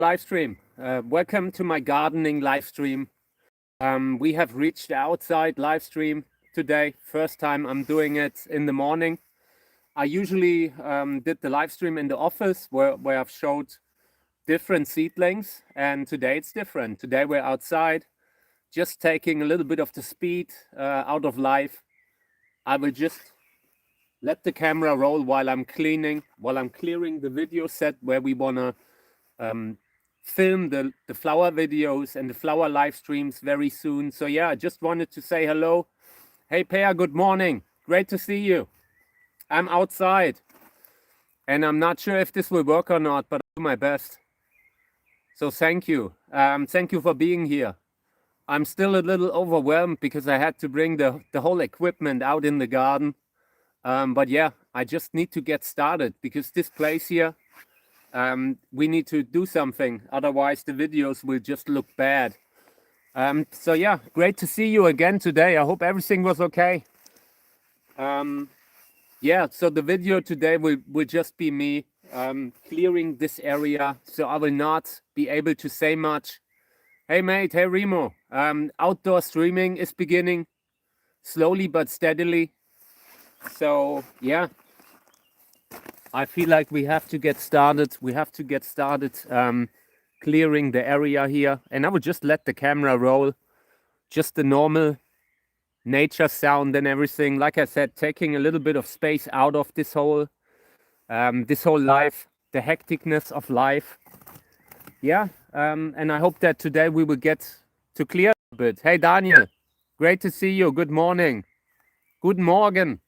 Livestream. Welcome to my gardening live stream. We have reached the outside live stream today. First time I'm doing it in the morning. I usually did the live stream in the office where I've showed different seedlings, and today it's different. Today we're outside, just taking a little bit of the speed out of life. I will just let the camera roll while I'm clearing the video set where we wanna film the flower videos and the flower live streams very soon. So yeah, I just wanted to say hello. Hey Pear, good morning. Great to see you. I'm outside and I'm not sure if this will work or not, but I'll do my best. So thank you. Thank you for being here. I'm still a little overwhelmed because I had to bring the whole equipment out in the garden. But yeah, I just need to get started because this place here, we need to do something, otherwise the videos will just look bad. So yeah, great to see you again today. I hope everything was okay. Yeah, so the video today will just be me clearing this area, so I will not be able to say much. Hey mate, hey Remo, outdoor streaming is beginning slowly but steadily. So yeah, I feel like we have to get started. We have to get started clearing the area here. And I will just let the camera roll. Just the normal nature sound and everything. Like I said, taking a little bit of space out of this whole life, the hecticness of life. Yeah, and I hope that today we will get to clear a bit. Hey Daniel, great to see you. Good morning. Guten Morgen.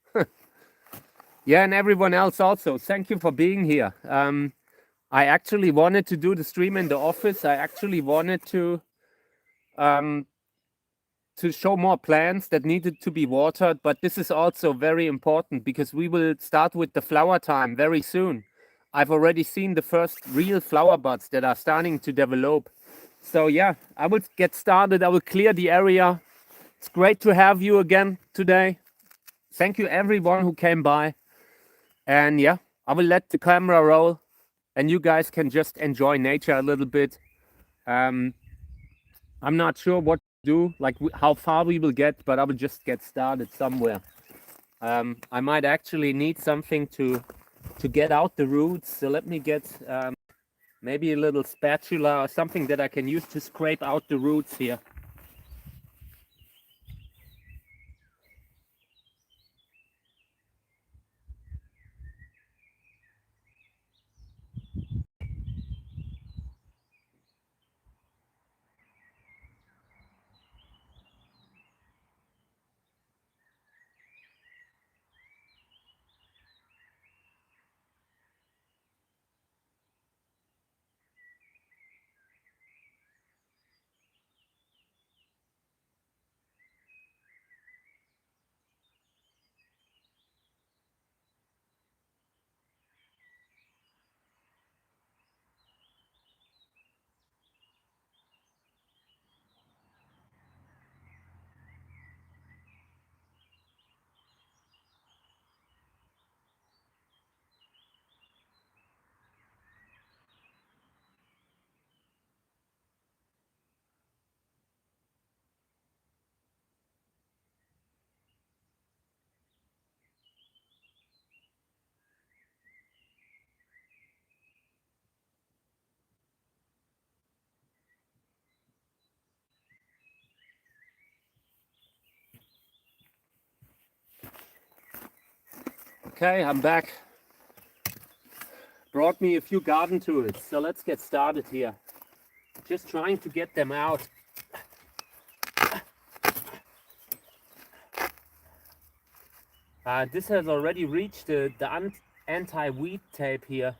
Yeah, and everyone else also, thank you for being here. I actually wanted to do the stream in the office. I actually wanted to show more plants that needed to be watered, but this is also very important because we will start with the flower time very soon. I've already seen the first real flower buds that are starting to develop. So yeah, I will get started. I will clear the area. It's great to have you again today. Thank you everyone who came by. And yeah, I will let the camera roll and you guys can just enjoy nature a little bit. I'm not sure what to do, like how far we will get, but I will just get started somewhere. I might actually need something to get out the roots. So let me get maybe a little spatula or something that I can use to scrape out the roots here. Okay, I'm back. Brought me a few garden tools, so let's get started here. Just trying to get them out. This has already reached the anti-weed tape here.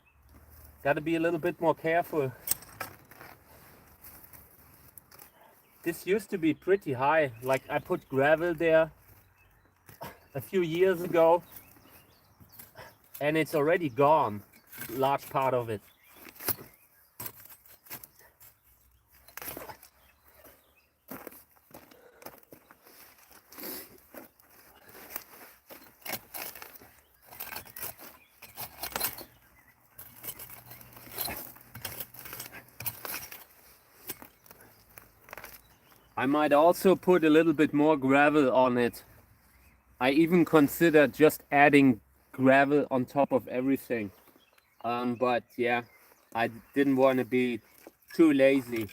Got to be a little bit more careful. This used to be pretty high, like I put gravel there a few years ago and it's already gone, large part of it. I might also put a little bit more gravel on it. I even considered just adding gravel on top of everything. But yeah, I didn't want to be too lazy.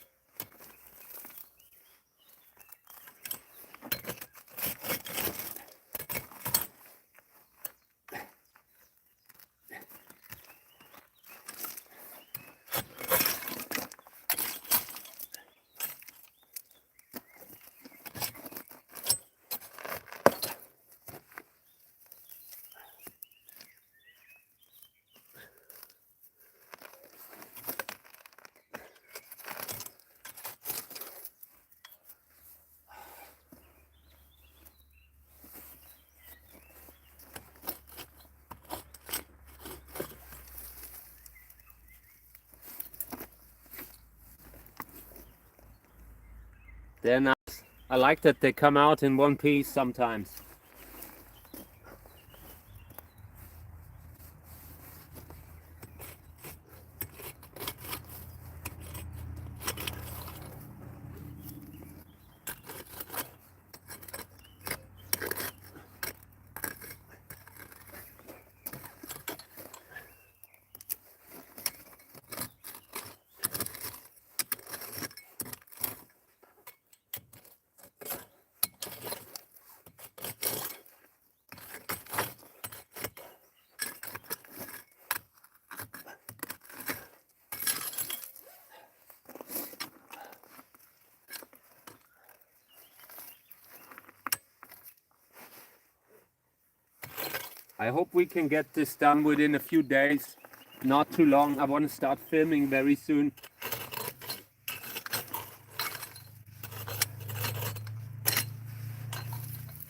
They're nice. I like that they come out in one piece sometimes. I hope we can get this done within a few days, not too long. I want to start filming very soon.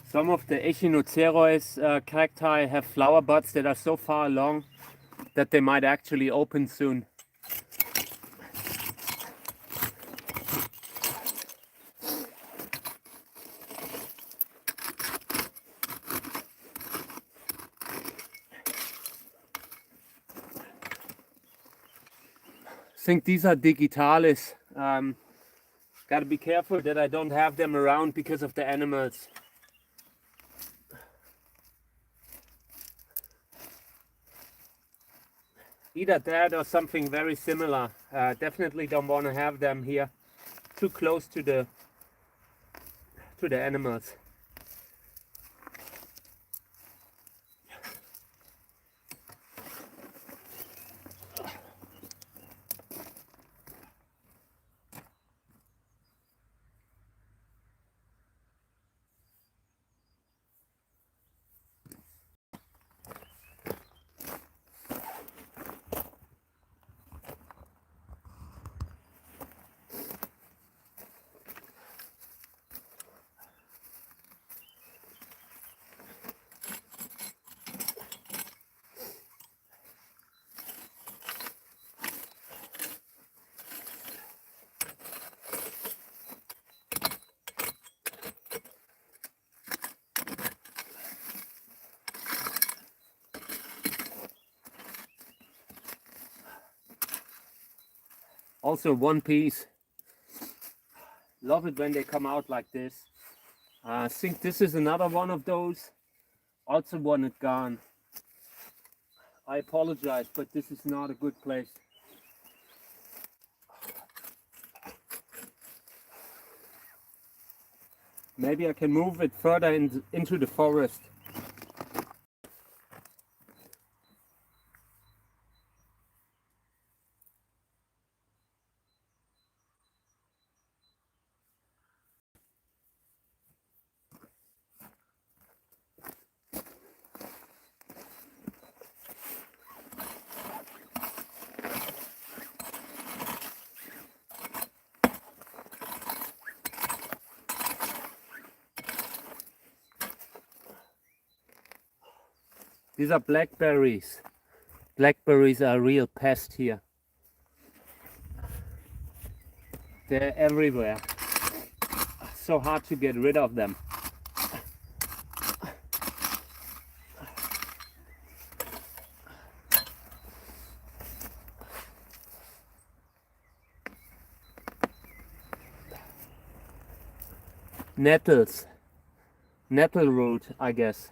Some of the Echinocereus cacti have flower buds that are so far along that they might actually open soon. I think these are digitalis. Gotta be careful that I don't have them around because of the animals. Either that or something very similar. Definitely don't want to have them here too close to the animals. Also one piece. Love it when they come out like this. I think this is another one of those. Also want it gone. I apologize, but this is not a good place. Maybe I can move it further into the forest. These are blackberries. Blackberries are a real pest here. They're everywhere. So hard to get rid of them. nettles, nettle root, I guess.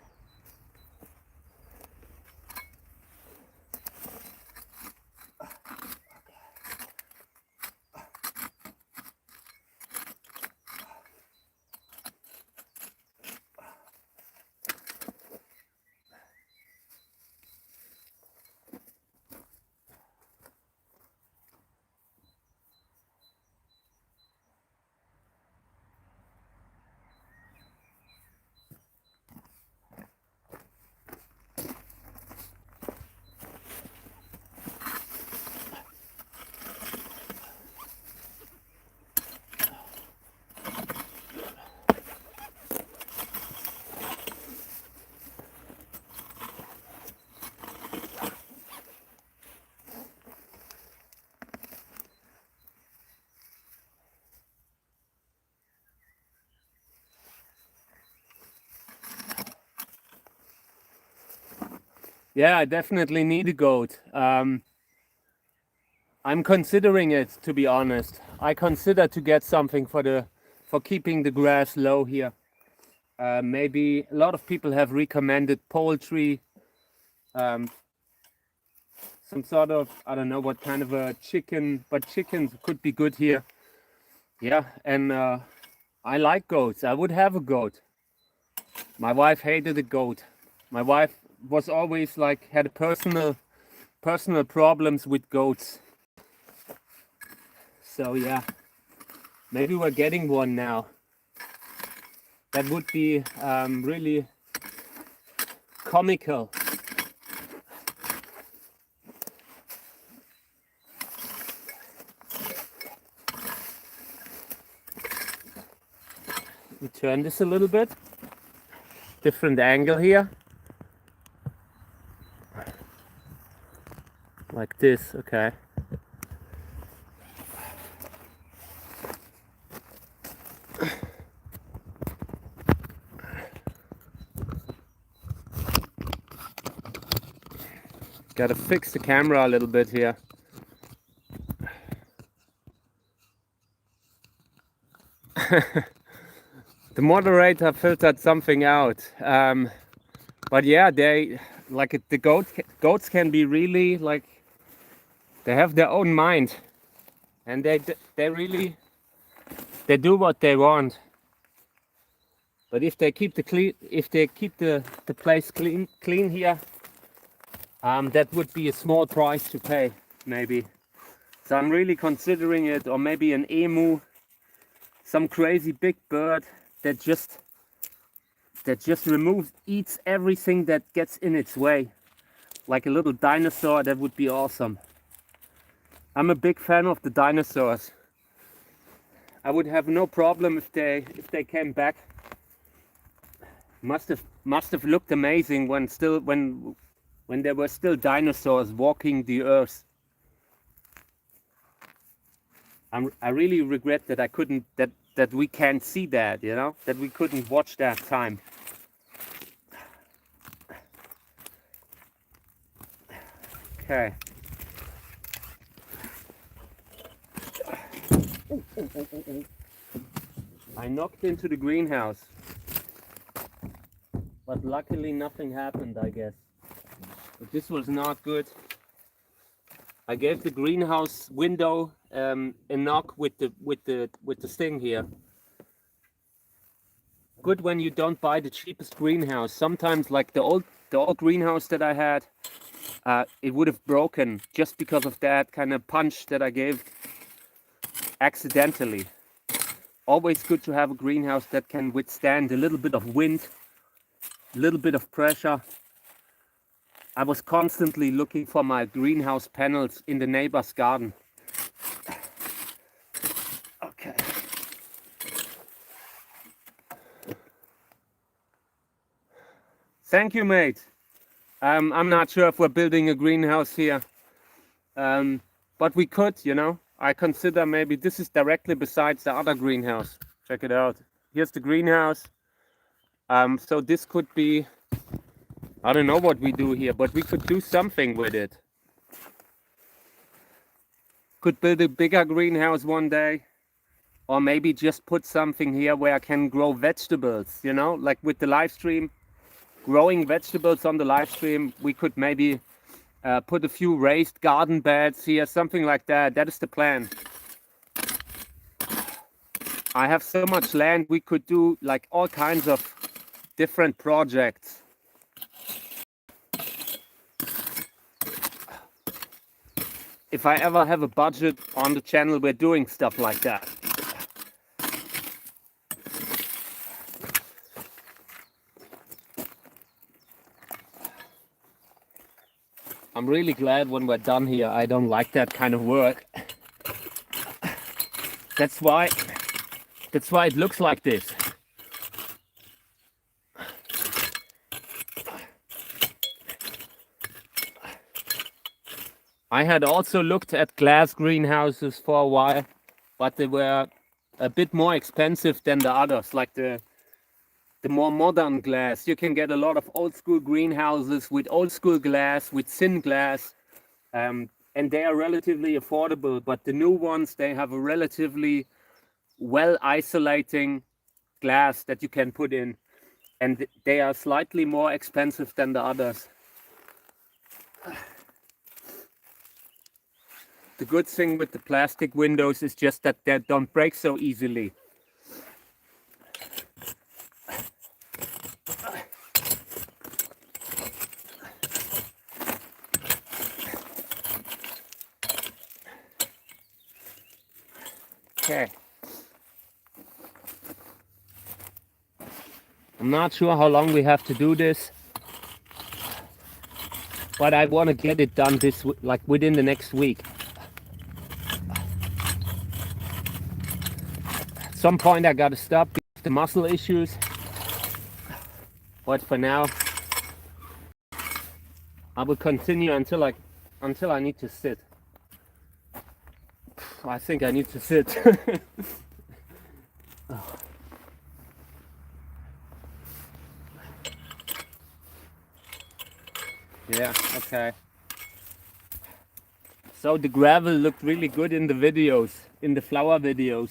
Yeah, I definitely need a goat. I'm considering it, to be honest. I consider to get something for keeping the grass low here. Maybe a lot of people have recommended poultry, some sort of, I don't know what kind of a chicken, but chickens could be good here. Yeah, and I like goats. I would have a goat. My wife hated a goat. My wife was always like, had personal problems with goats. So yeah, maybe we're getting one now. That would be really comical. We turn this a little bit. Different angle here. Like this, okay. Gotta fix the camera a little bit here. The moderator filtered something out. But yeah, they like the goats can be really like, they have their own mind, and they do what they want. But if they keep the place clean here, that would be a small price to pay, maybe. So I'm really considering it, or maybe an emu, some crazy big bird that just eats everything that gets in its way, like a little dinosaur. That would be awesome. I'm a big fan of the dinosaurs. I would have no problem if they came back. Must have looked amazing when there were still dinosaurs walking the earth. I really regret that I couldn't, that we can't see that, you know, that we couldn't watch that time. Okay. I knocked into the greenhouse, but luckily nothing happened, I guess. But this was not good. I gave the greenhouse window a knock with the thing here. Good when you don't buy the cheapest greenhouse. Sometimes, like the old greenhouse that I had, it would have broken just because of that kind of punch that I gave accidentally. Always good to have a greenhouse that can withstand a little bit of wind, a little bit of pressure. I was constantly looking for my greenhouse panels in the neighbor's garden. Okay. Thank you, mate. I'm not sure if we're building a greenhouse here, but we could, you know. I consider maybe this is directly besides the other greenhouse. Check it out. Here's the greenhouse. So this could be, I don't know what we do here, but we could do something with it. Could build a bigger greenhouse one day. or maybe just put something here where I can grow vegetables, you know, like with the live stream, growing vegetables on the live stream. We could maybe put a few raised garden beds here, something like that. That is the plan. I have so much land, we could do like all kinds of different projects. If I ever have a budget on the channel, we're doing stuff like that. I'm really glad when we're done here. I don't like that kind of work. That's why it looks like this. I had also looked at glass greenhouses for a while, but they were a bit more expensive than the others, like the more modern glass. You can get a lot of old school greenhouses with old school glass, with thin glass, and they are relatively affordable. But the new ones, they have a relatively well isolating glass that you can put in, and they are slightly more expensive than the others. The good thing with the plastic windows is just that they don't break so easily. Okay. I'm not sure how long we have to do this, but I want to get it done like within the next week. At some point I gotta stop the muscle issues, but for now I will continue until I need to sit. I think I need to sit. Yeah, okay. So the gravel looked really good in the videos, in the flower videos.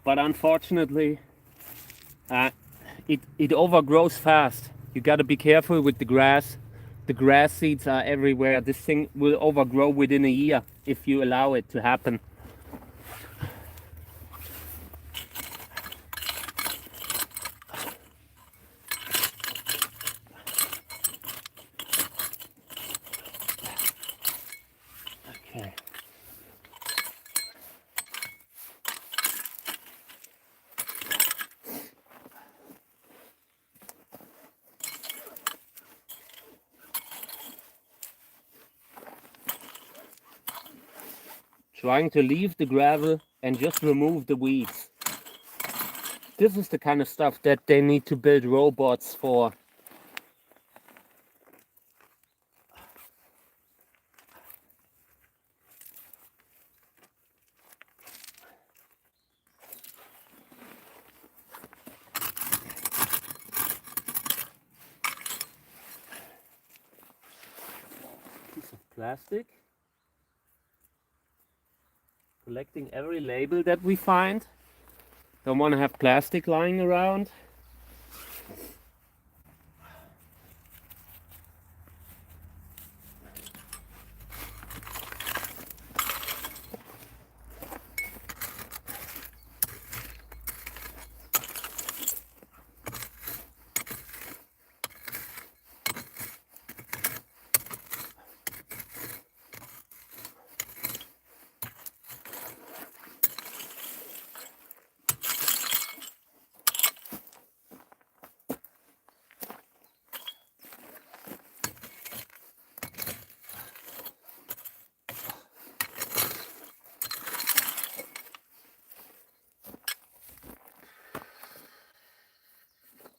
But unfortunately, it overgrows fast. You gotta be careful with the grass. The grass seeds are everywhere. This thing will overgrow within a year if you allow it to happen. Okay. Trying to leave the gravel and just remove the weeds. This is the kind of stuff that they need to build robots for. Piece of plastic. Collecting every label that we find. Don't want to have plastic lying around.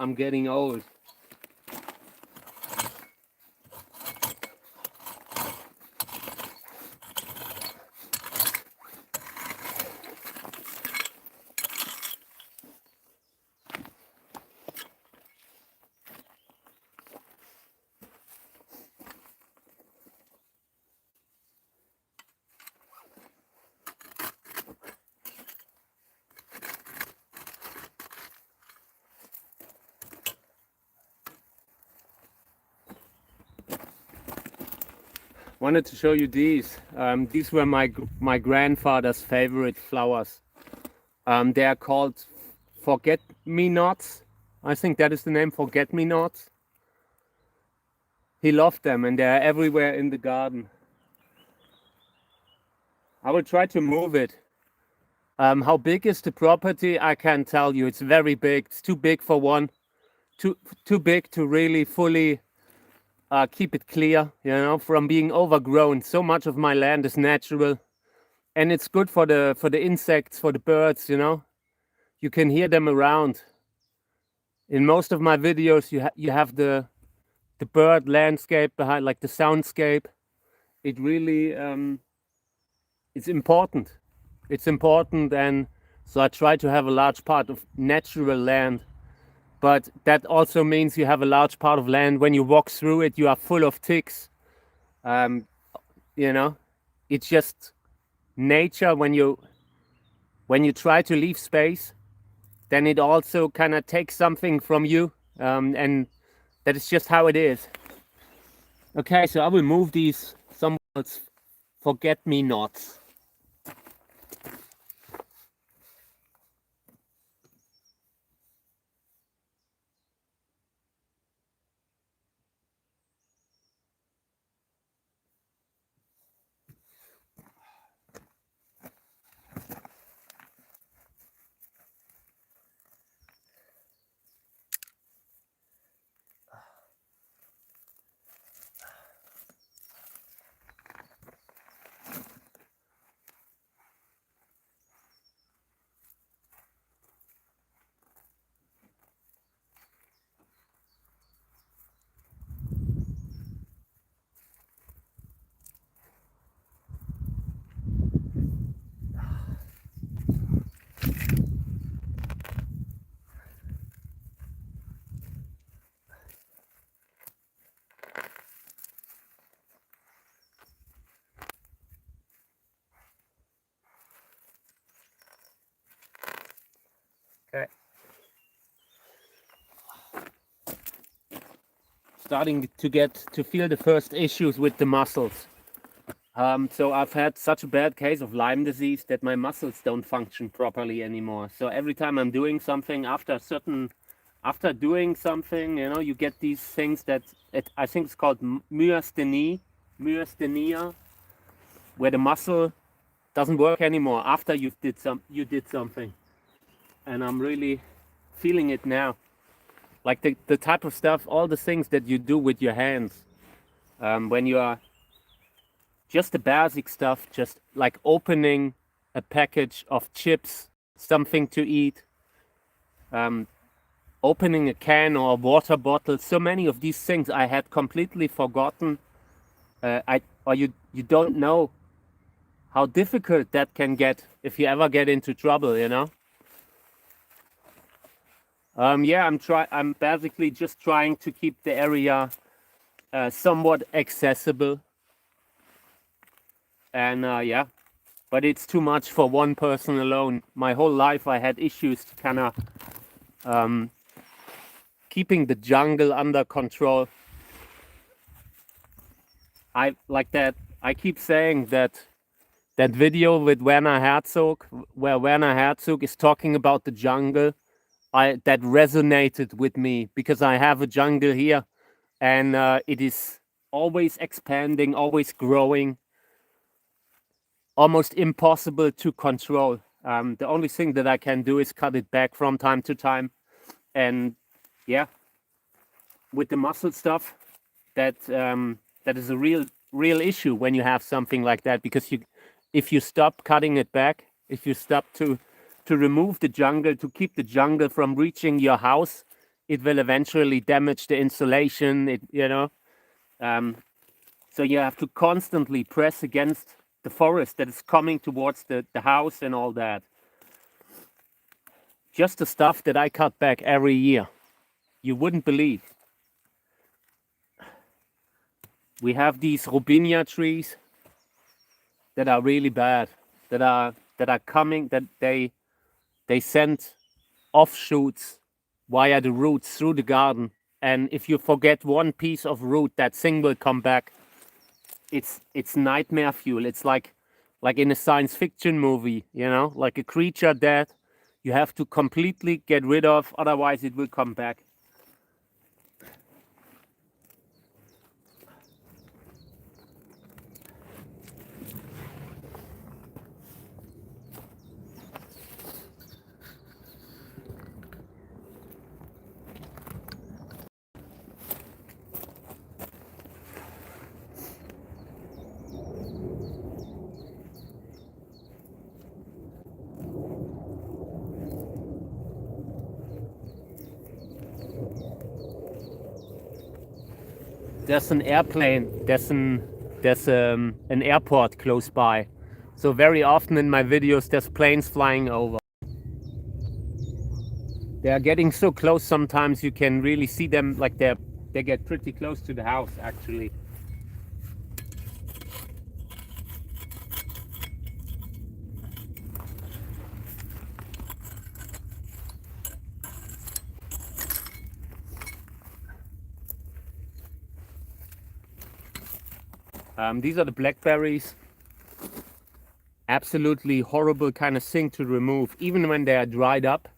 I'm getting old. Wanted to show you these. These were my grandfather's favorite flowers. They are called forget-me-nots. I think that is the name, forget-me-nots. He loved them and they are everywhere in the garden. I will try to move it. How big is the property? I can't tell you. It's very big. It's too big for one. Too big to really fully keep it clear, you know, from being overgrown. So much of my land is natural, and it's good for the insects, for the birds, you know. You can hear them around. In most of my videos, you have the bird landscape behind, like the soundscape. It really it's important. It's important, and so I try to have a large part of natural land. But that also means you have a large part of land. When you walk through it, you are full of ticks. You know, it's just nature. When you try to leave space, then it also kind of takes something from you, and that is just how it is. Okay, so I will move these somewhat forget-me-nots. Okay. Starting to feel the first issues with the muscles. So I've had such a bad case of Lyme disease that my muscles don't function properly anymore. So every time I'm doing something, after doing something, you know, you get these things that I think it's called myasthenia, where the muscle doesn't work anymore after you did something. And I'm really feeling it now. Like the type of stuff, all the things that you do with your hands, when you are just the basic stuff, just like opening a package of chips, something to eat, opening a can or a water bottle. So many of these things I had completely forgotten. You don't know how difficult that can get if you ever get into trouble, you know. Yeah, I'm basically just trying to keep the area somewhat accessible, and yeah, but it's too much for one person alone. My whole life I had issues kind of keeping the jungle under control. I like that. I keep saying that video with Werner Herzog, where Werner Herzog is talking about the jungle, that resonated with me because I have a jungle here, and it is always expanding, always growing, almost impossible to control. The only thing that I can do is cut it back from time to time, and yeah, with the muscle stuff, that is a real issue when you have something like that, because if you stop cutting it back, if you stop to remove the jungle, to keep the jungle from reaching your house, it will eventually damage the insulation, you know. So you have to constantly press against the forest that is coming towards the house and all that. Just the stuff that I cut back every year, you wouldn't believe. We have these robinia trees that are really bad, that are coming, that they send offshoots via the roots through the garden, and if you forget one piece of root, that thing will come back. it's nightmare fuel. It's like in a science fiction movie, you know, like a creature that you have to completely get rid of, otherwise it will come back. There's an airplane, there's an airport close by. So very often in my videos there's planes flying over. They are getting so close sometimes you can really see them, like they get pretty close to the house actually. These are the blackberries. Absolutely horrible kind of thing to remove. Even when they are dried up,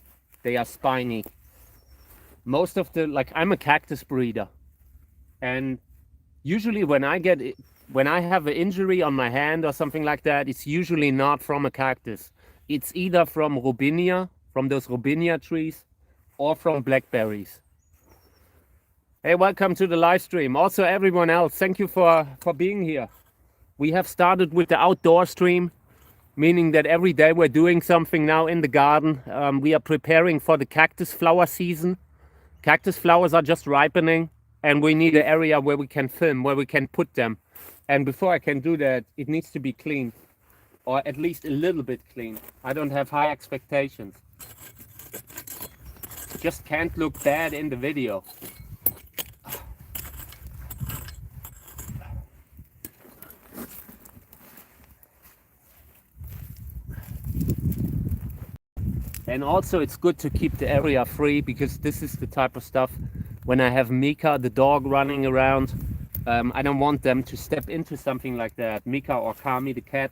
they are spiny. Most of the, like, I'm a cactus breeder, and usually when I have an injury on my hand or something like that, it's usually not from a cactus. It's either from robinia, from those robinia trees, or from blackberries. Hey, welcome to the live stream. Also everyone else, thank you for being here. We have started with the outdoor stream, meaning that every day we're doing something now in the garden. We are preparing for the cactus flower season. Cactus flowers are just ripening, and we need an area where we can film, where we can put them. And before I can do that, it needs to be clean, or at least a little bit clean. I don't have high expectations. It just can't look bad in the video. And also it's good to keep the area free, because this is the type of stuff, when I have Mika, the dog, running around, I don't want them to step into something like that. Mika or Kami, the cat.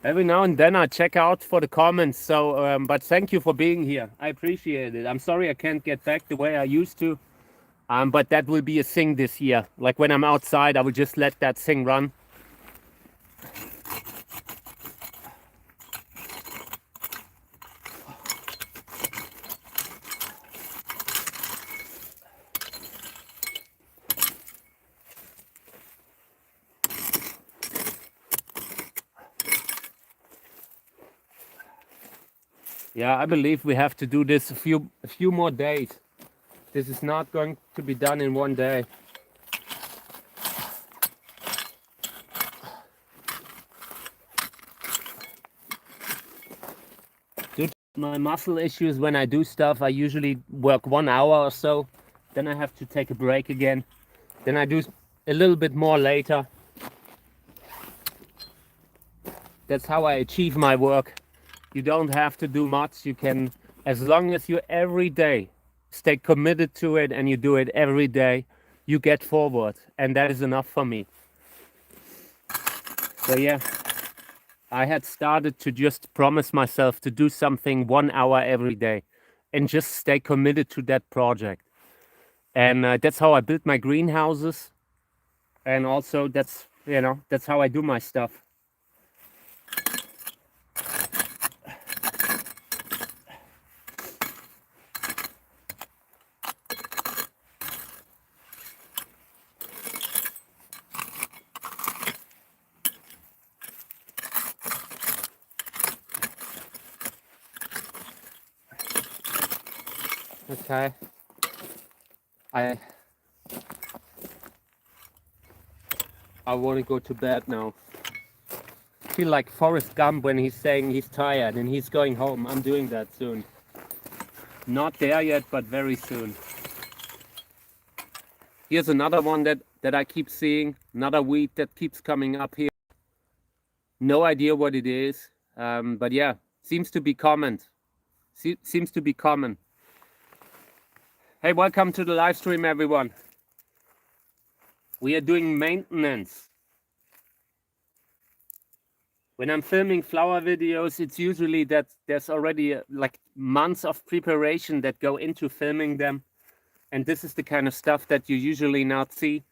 Every now and then I check out for the comments, so but thank you for being here. I appreciate it. I'm sorry I can't get back the way I used to, but that will be a thing this year. Like when I'm outside, I will just let that thing run. Yeah, I believe we have to do this a few more days. This is not going to be done in one day. Due to my muscle issues, when I do stuff, I usually work 1 hour or so. Then I have to take a break again. Then I do a little bit more later. That's how I achieve my work. You don't have to do much. You can, as long as you every day stay committed to it and you do it every day, you get forward. And that is enough for me. So yeah, I had started to just promise myself to do something 1 hour every day and just stay committed to that project. And that's how I built my greenhouses. And also that's, you know, that's how I do my stuff. Okay. I want to go to bed now. I feel like Forrest Gump when he's saying he's tired and he's going home. I'm doing that soon. Not there yet, but very soon. Here's another one that I keep seeing. Another weed that keeps coming up here. No idea what it is, but yeah, seems to be common. Seems to be common. Hey, welcome to the live stream, everyone. We are doing maintenance. When I'm filming flower videos, it's usually that there's already like months of preparation that go into filming them. And this is the kind of stuff that you usually not see.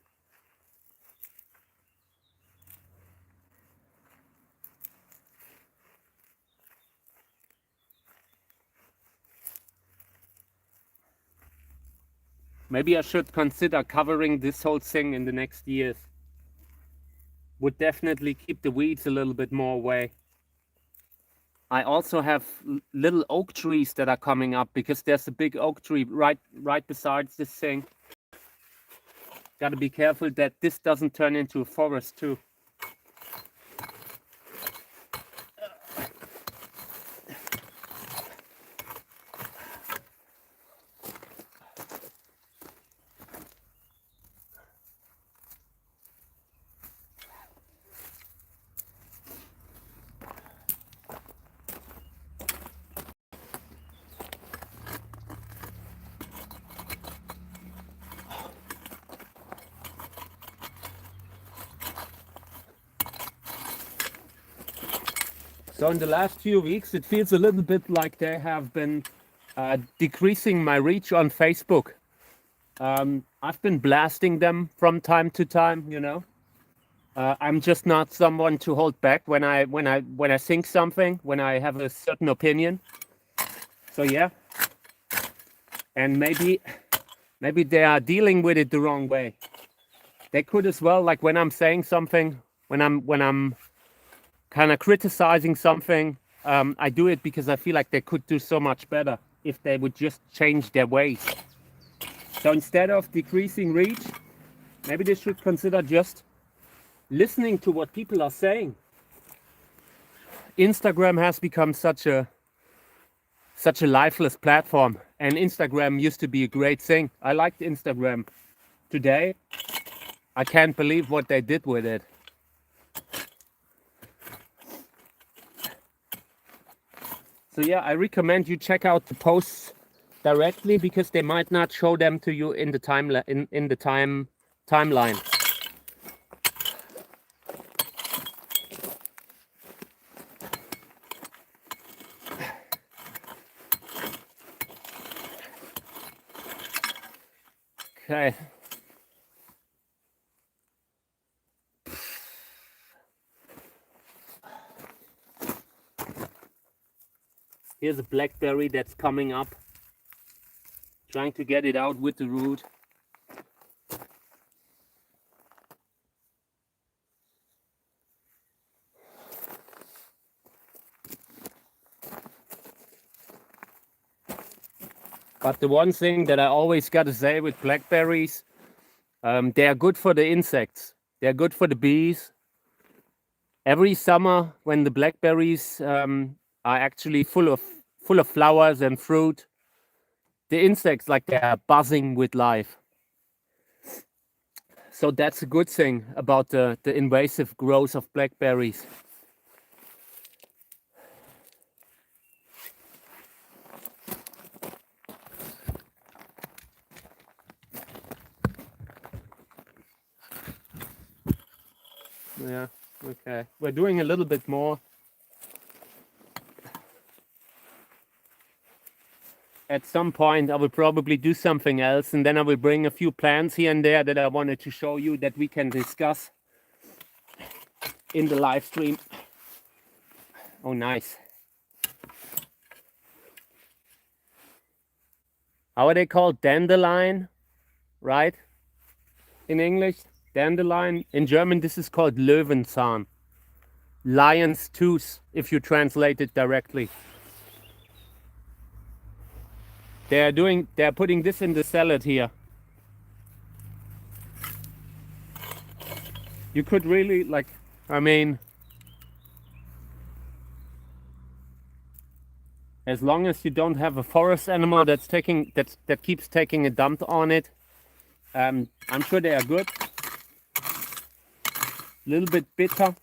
Maybe I should consider covering this whole thing in the next years. Would definitely keep the weeds a little bit more away. I also have little oak trees that are coming up because there's a big oak tree right besides this thing. Got to be careful that this doesn't turn into a forest too. So in the last few weeks, it feels a little bit like they have been decreasing my reach on Facebook. I've been blasting them from time to time, you know. I'm just not someone to hold back when I think something, when I have a certain opinion. So yeah, and maybe they are dealing with it the wrong way. They could as well, like when I'm saying something, when I'm kind of criticizing something, I do it because I feel like they could do so much better if they would just change their ways. So instead of decreasing reach, maybe they should consider just listening to what people are saying. Instagram has become such a lifeless platform, and Instagram used to be a great thing. I liked Instagram. Today, I can't believe what they did with it. So yeah, I recommend you check out the posts directly because they might not show them to you in the timeline. Okay. Here's a blackberry that's coming up. Trying to get it out with the root. But the one thing that I always got to say with blackberries, they are good for the insects. They're good for the bees. Every summer when the blackberries are actually full of flowers and fruit, the insects, like, they are buzzing with life. So that's a good thing about the invasive growth of blackberries. Yeah, okay. We're doing a little bit more. At some point, I will probably do something else, and then I will bring a few plants here and there that I wanted to show you that we can discuss in the live stream. Oh, nice. How are they called? Dandelion, right? In English, dandelion. In German, this is called Löwenzahn. Lion's tooth, if you translate it directly. They're putting this in the salad here. You could really, like, I mean, as long as you don't have a forest animal that keeps taking a dump on it, I'm sure they are good. A little bit bitter.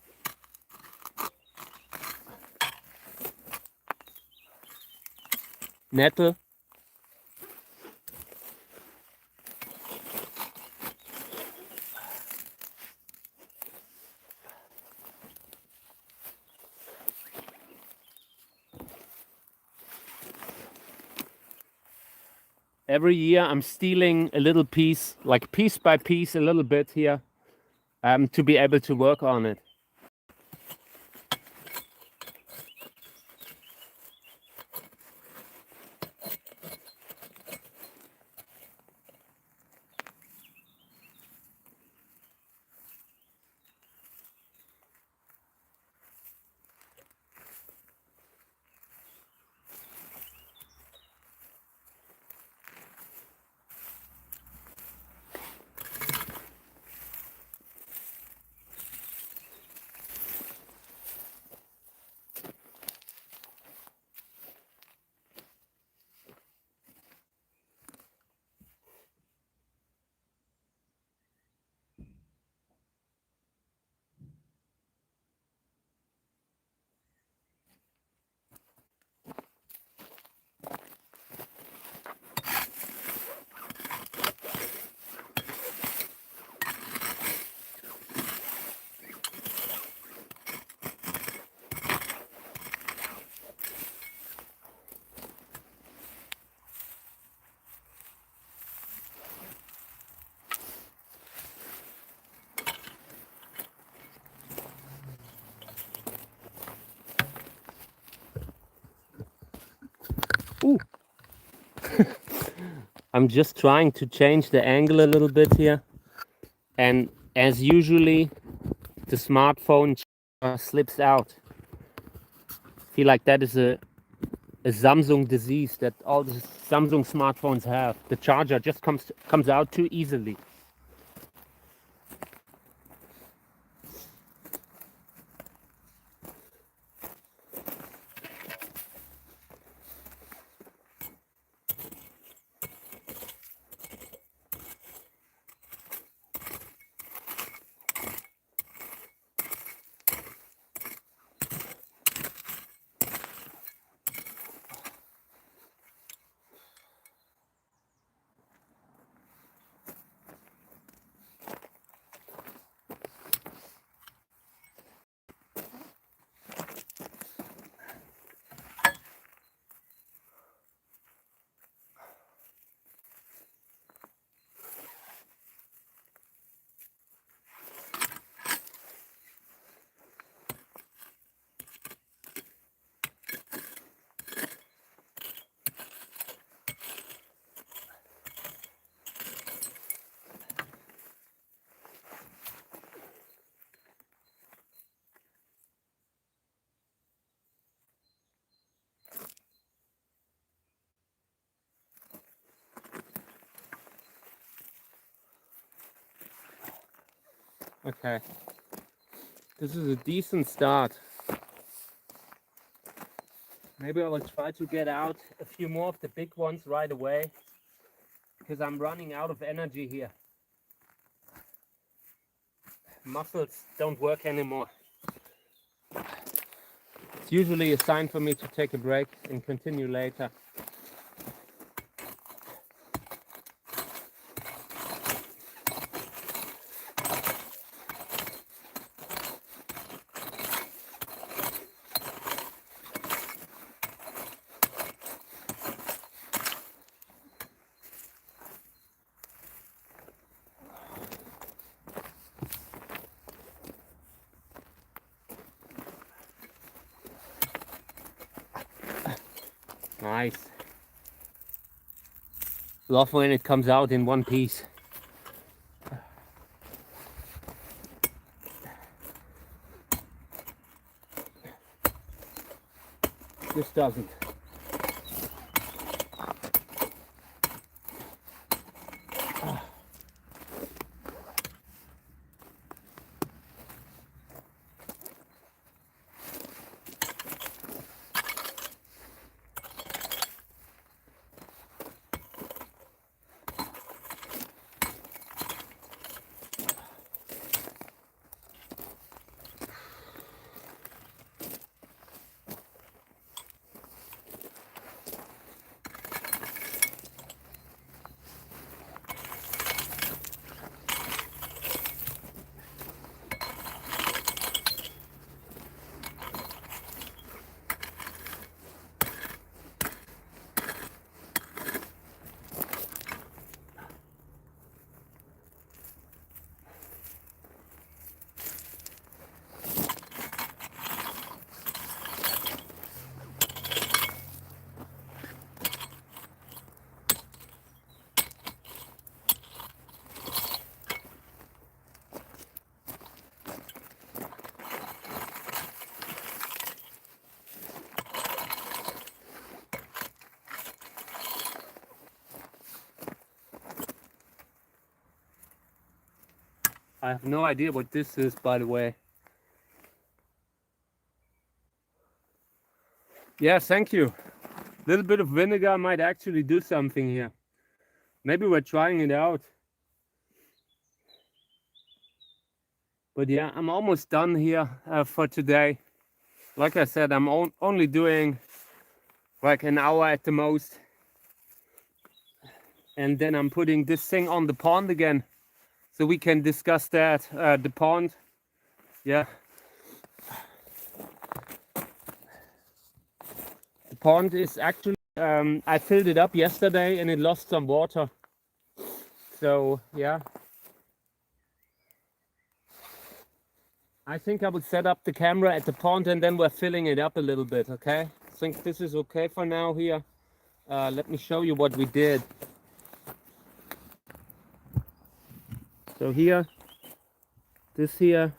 Nettle. Every year I'm stealing a little piece, like piece by piece, a little bit here, to be able to work on it. Ooh. I'm just trying to change the angle a little bit here, and as usually the smartphone slips out. I feel like that is a Samsung disease that all the Samsung smartphones have. The charger just comes out too easily. Okay, this is a decent start. Maybe I will try to get out a few more of the big ones right away, because I'm running out of energy here. Muscles don't work anymore. It's usually a sign for me to take a break and continue later. Nice. Love when it comes out in one piece. This doesn't. I have no idea what this is, by the way. Yeah, thank you. A little bit of vinegar might actually do something here. Maybe we're trying it out. But yeah, I'm almost done here for today. Like I said, I'm only doing like an hour at the most. And then I'm putting this thing on the pond again, so we can discuss that. The pond, yeah. The pond is actually, I filled it up yesterday and it lost some water. So yeah, I think I would set up the camera at the pond and then we're filling it up a little bit, okay? I think this is okay for now here. Let me show you what we did. So here, this here,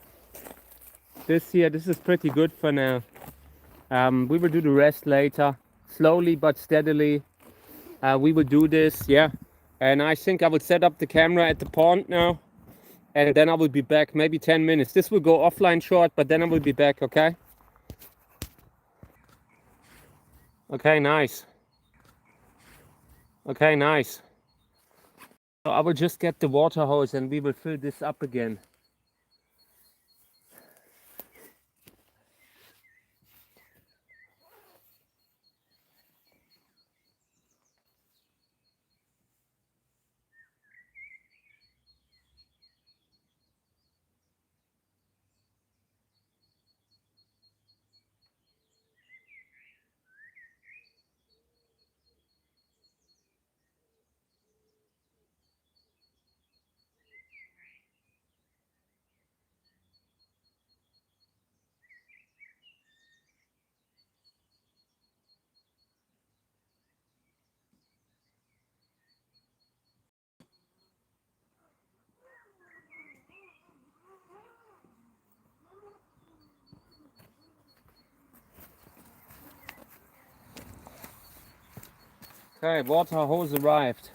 this here, this is pretty good for now. We will do the rest later, slowly but steadily. We will do this, yeah. And I think I will set up the camera at the pond now. And then I will be back, maybe 10 minutes. This will go offline short, but then I will be back, okay? Okay, nice. Okay, nice. So I will just get the water hose and we will fill this up again. Okay, water hose arrived.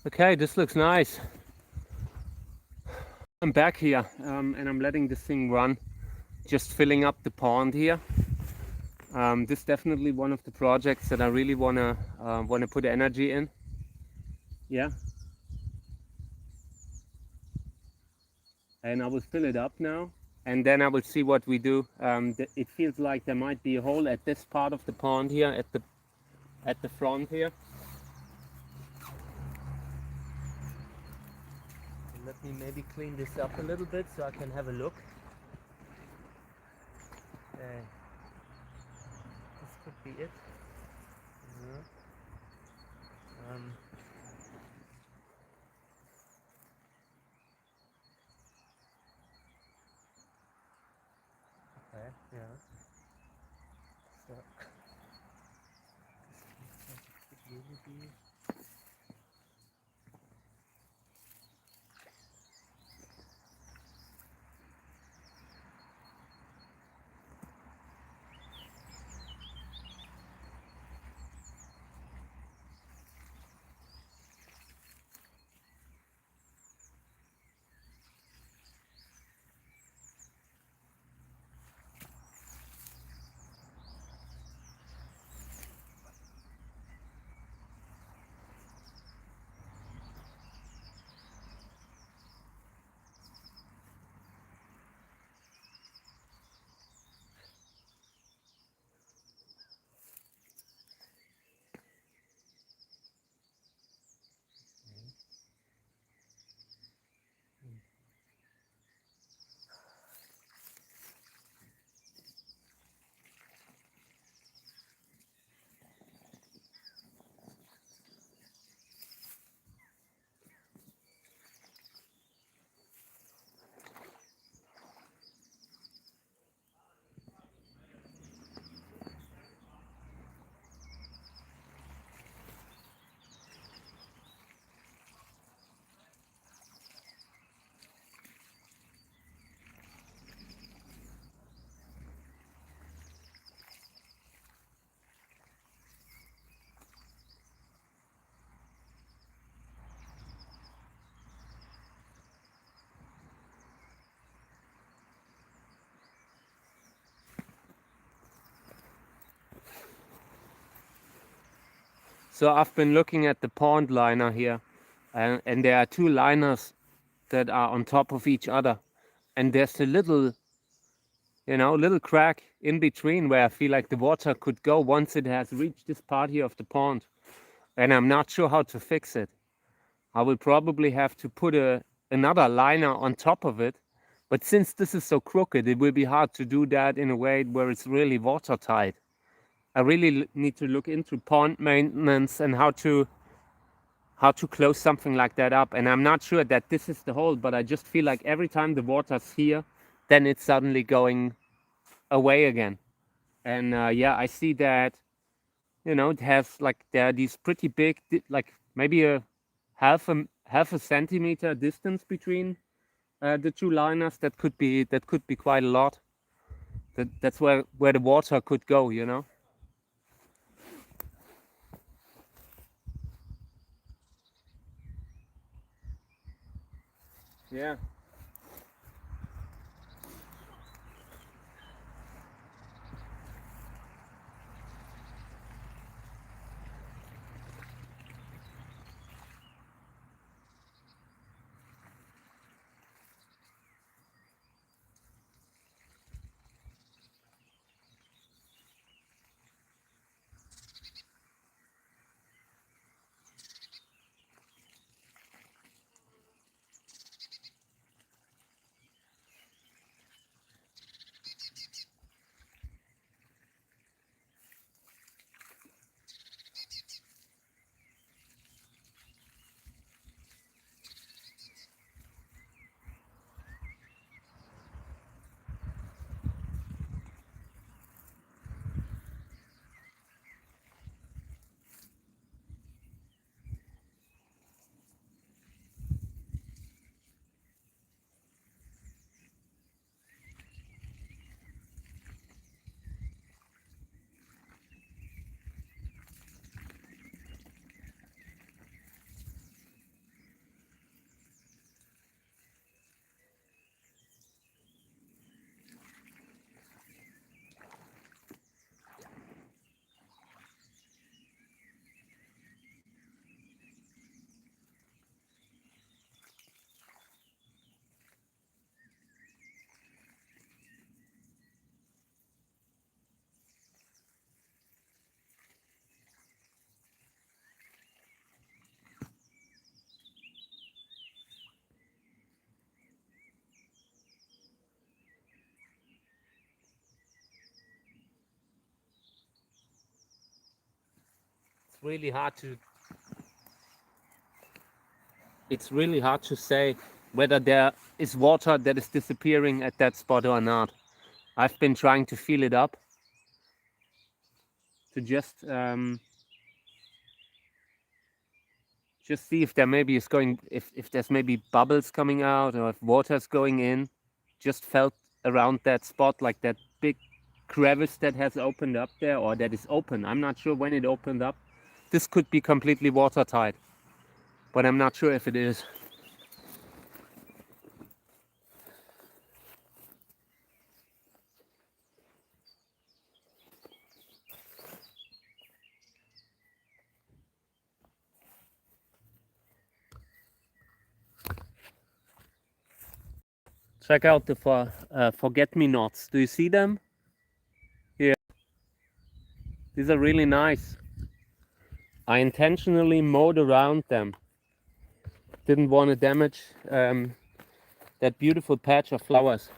Okay, this looks nice. I'm back here and I'm letting this thing run, just filling up the pond here. This is definitely one of the projects that I really wanna put energy in. Yeah. And I will fill it up now and then I will see what we do. It feels like there might be a hole at this part of the pond here, at the front here. Let me maybe clean this up a little bit so I can have a look. Okay. This could be it. Yeah. Okay, yeah. So this could really be. So I've been looking at the pond liner here, and there are two liners that are on top of each other, and there's a little, little crack in between where I feel like the water could go once it has reached this part here of the pond, and I'm not sure how to fix it. I will probably have to put another liner on top of it, but since this is so crooked, it will be hard to do that in a way where it's really watertight. I really need to look into pond maintenance and how to close something like that up. And I'm not sure that this is the hole, but I just feel like every time the water's here, then it's suddenly going away again. And yeah, I see that, it has like, there are these pretty big, like maybe a half a centimeter distance between the two liners. That could be quite a lot. That's where the water could go, Yeah. really hard to it's really hard to say whether there is water that is disappearing at that spot or not. I've been trying to feel it up to just see if there maybe is going if there's maybe bubbles coming out or if water's going in. Just felt around that spot like that big crevice that has opened up there, or that is open. I'm not sure when it opened up. This could be completely watertight, but I'm not sure if it is. Check out the forget-me-nots. Do you see them? Here. These are really nice. I intentionally mowed around them. Didn't want to damage that beautiful patch of flowers.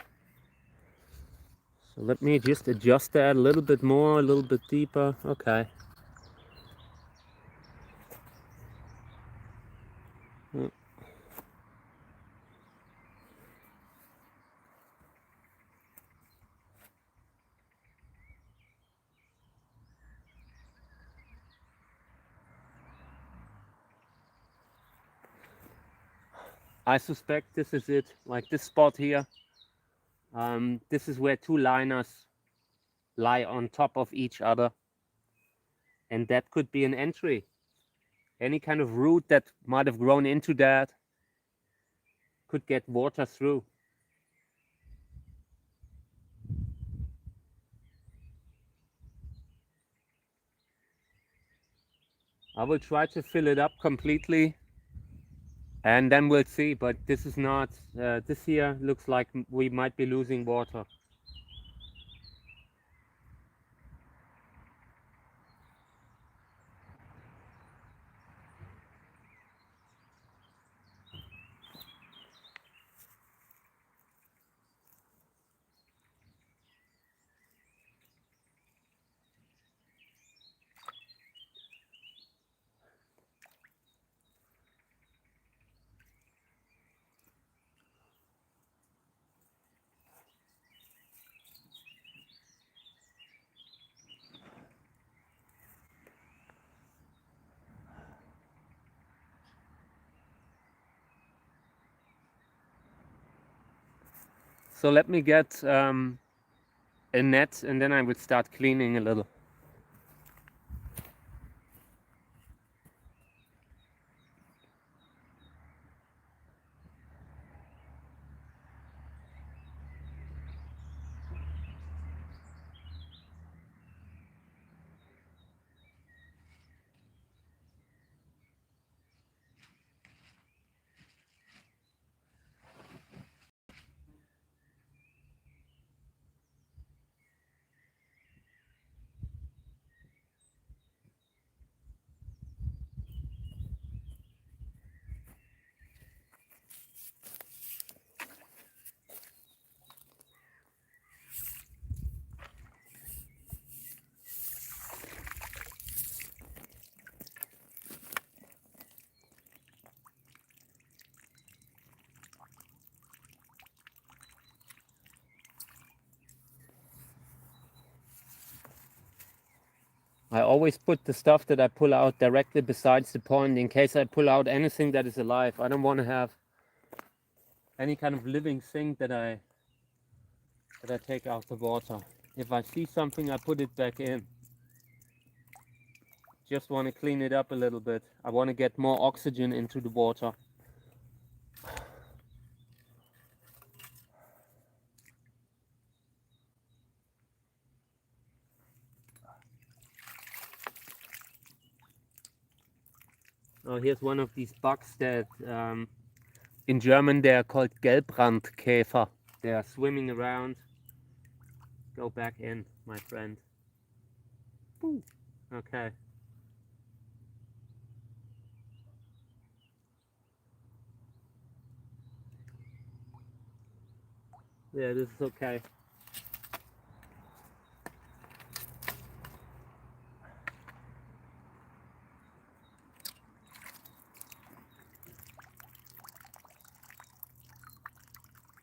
So let me just adjust that a little bit more, a little bit deeper. Okay. I suspect this is it, like this spot here. This is where two liners lie on top of each other. And that could be an entry. Any kind of root that might have grown into that could get water through. I will try to fill it up completely and then we'll see, but this is not, this here looks like we might be losing water. So let me get a net and then I will start cleaning a little. I always put the stuff that I pull out directly besides the pond in case I pull out anything that is alive. I don't want to have any kind of living thing that I take out the water. If I see something, I put it back in. Just want to clean it up a little bit. I want to get more oxygen into the water. Oh, here's one of these bugs that in German they are called Gelbbrandkäfer. They are swimming around. Go back in, my friend. Ooh. Okay. Yeah, this is okay.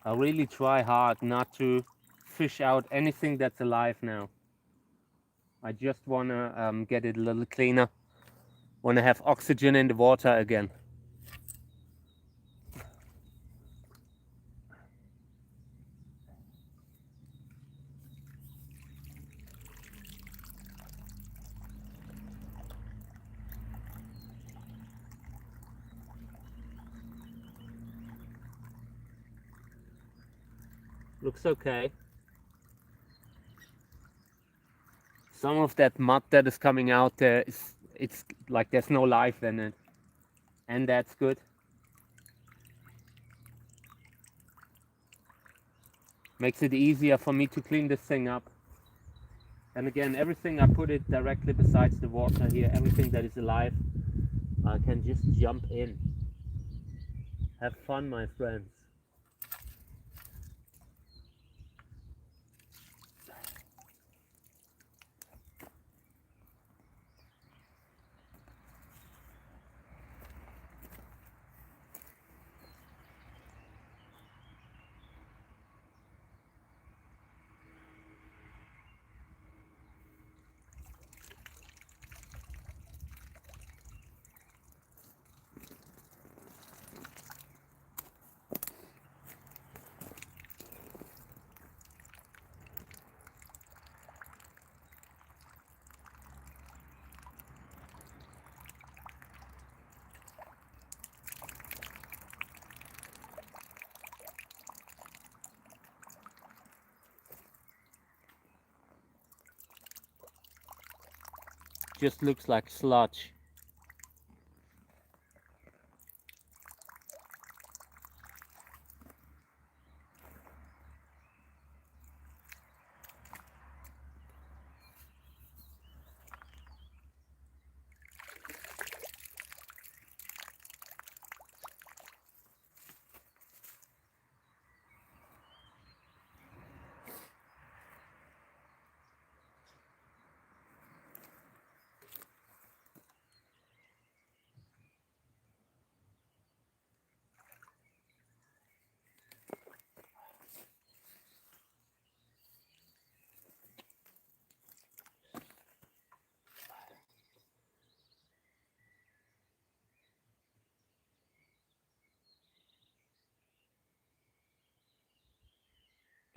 I really try hard not to fish out anything that's alive now. I just want to get it a little cleaner. Want to have oxygen in the water again. Looks okay. Some of that mud that is coming out there it's like there's no life in it, and that's good. Makes it easier for me to clean this thing up. And again, everything I put it directly besides the water here. Everything that is alive, I can just jump in. Have fun, my friends. Just looks like sludge.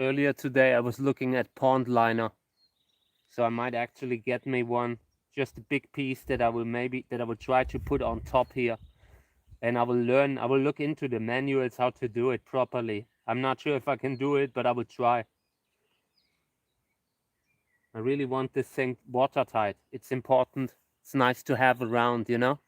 earlier today I was looking at pond liner, so I might actually get me one, just a big piece that I will try to put on top here, and I will look into the manuals how to do it properly. I'm not sure if I can do it, but I will try. I really want this thing watertight. It's important. It's nice to have around, you know?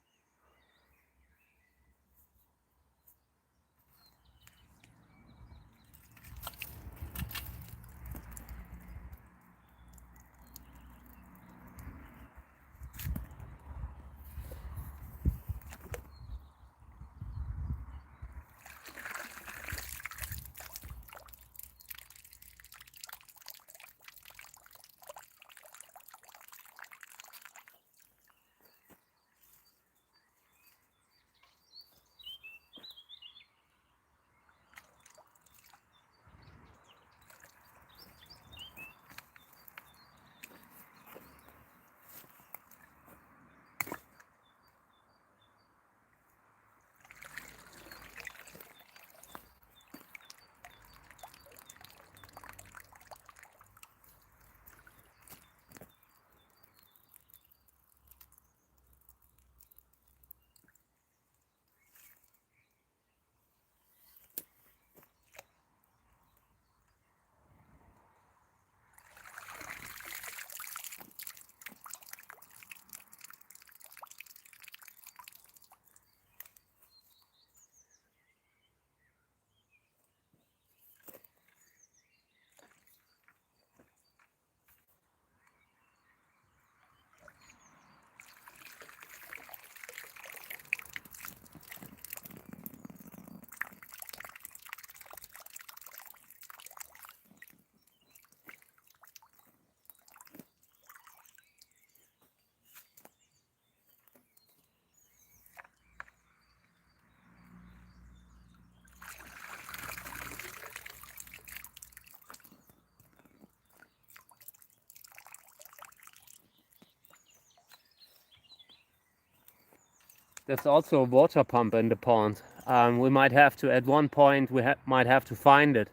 There's also a water pump in the pond. We might have to, at one point, might have to find it.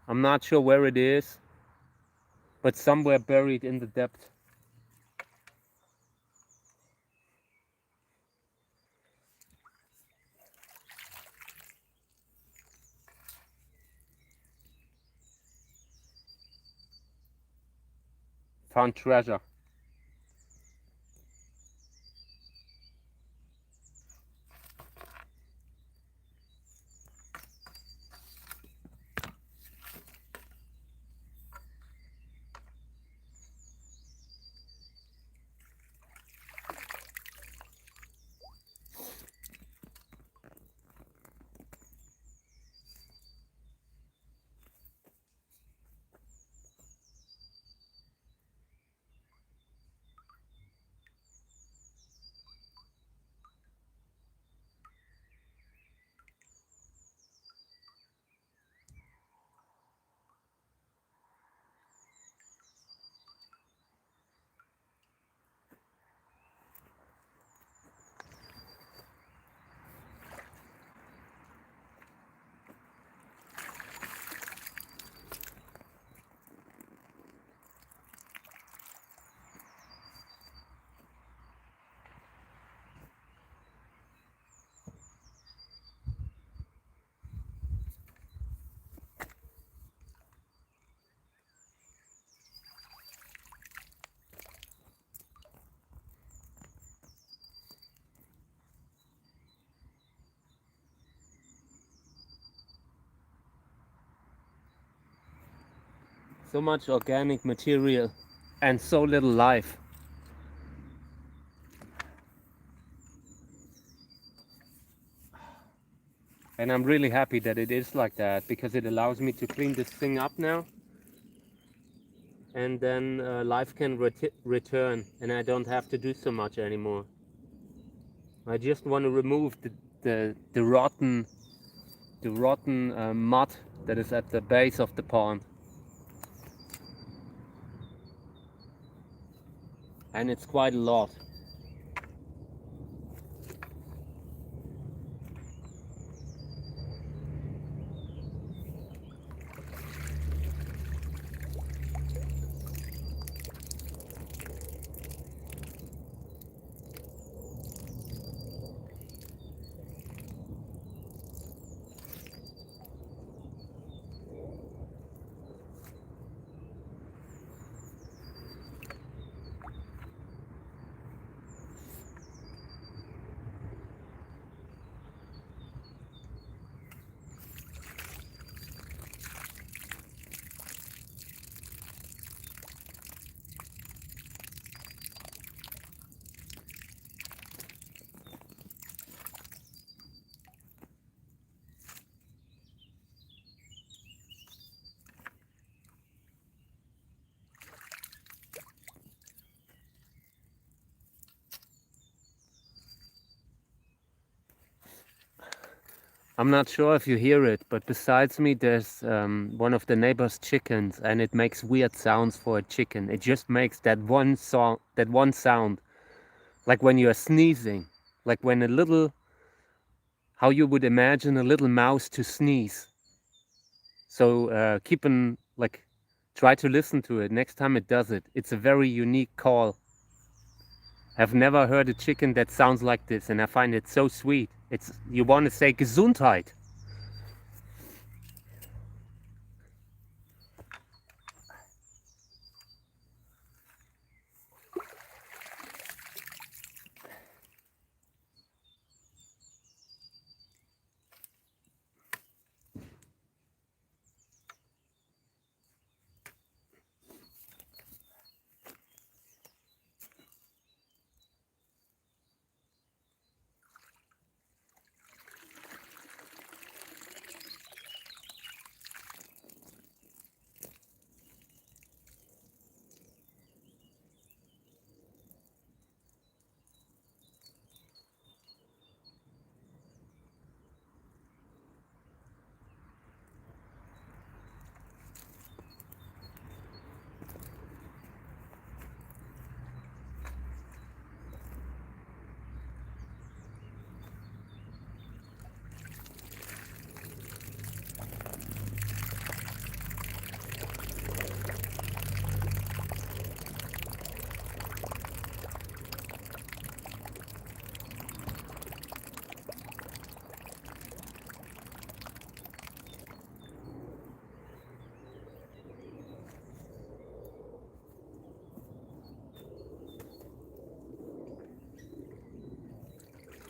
I'm not sure where it is, but somewhere buried in the depth. Found treasure. So much organic material and so little life. And I'm really happy that it is like that, because it allows me to clean this thing up now. And then life can return, and I don't have to do so much anymore. I just want to remove the rotten mud that is at the base of the pond. And it's quite a lot. I'm not sure if you hear it, but besides me, there's one of the neighbor's chickens, and it makes weird sounds for a chicken. It just makes that one sound, like when you're sneezing, like when a little, how you would imagine a little mouse to sneeze. So try to listen to it next time it does it. It's a very unique call. I've never heard a chicken that sounds like this, and I find it so sweet. You want to say Gesundheit.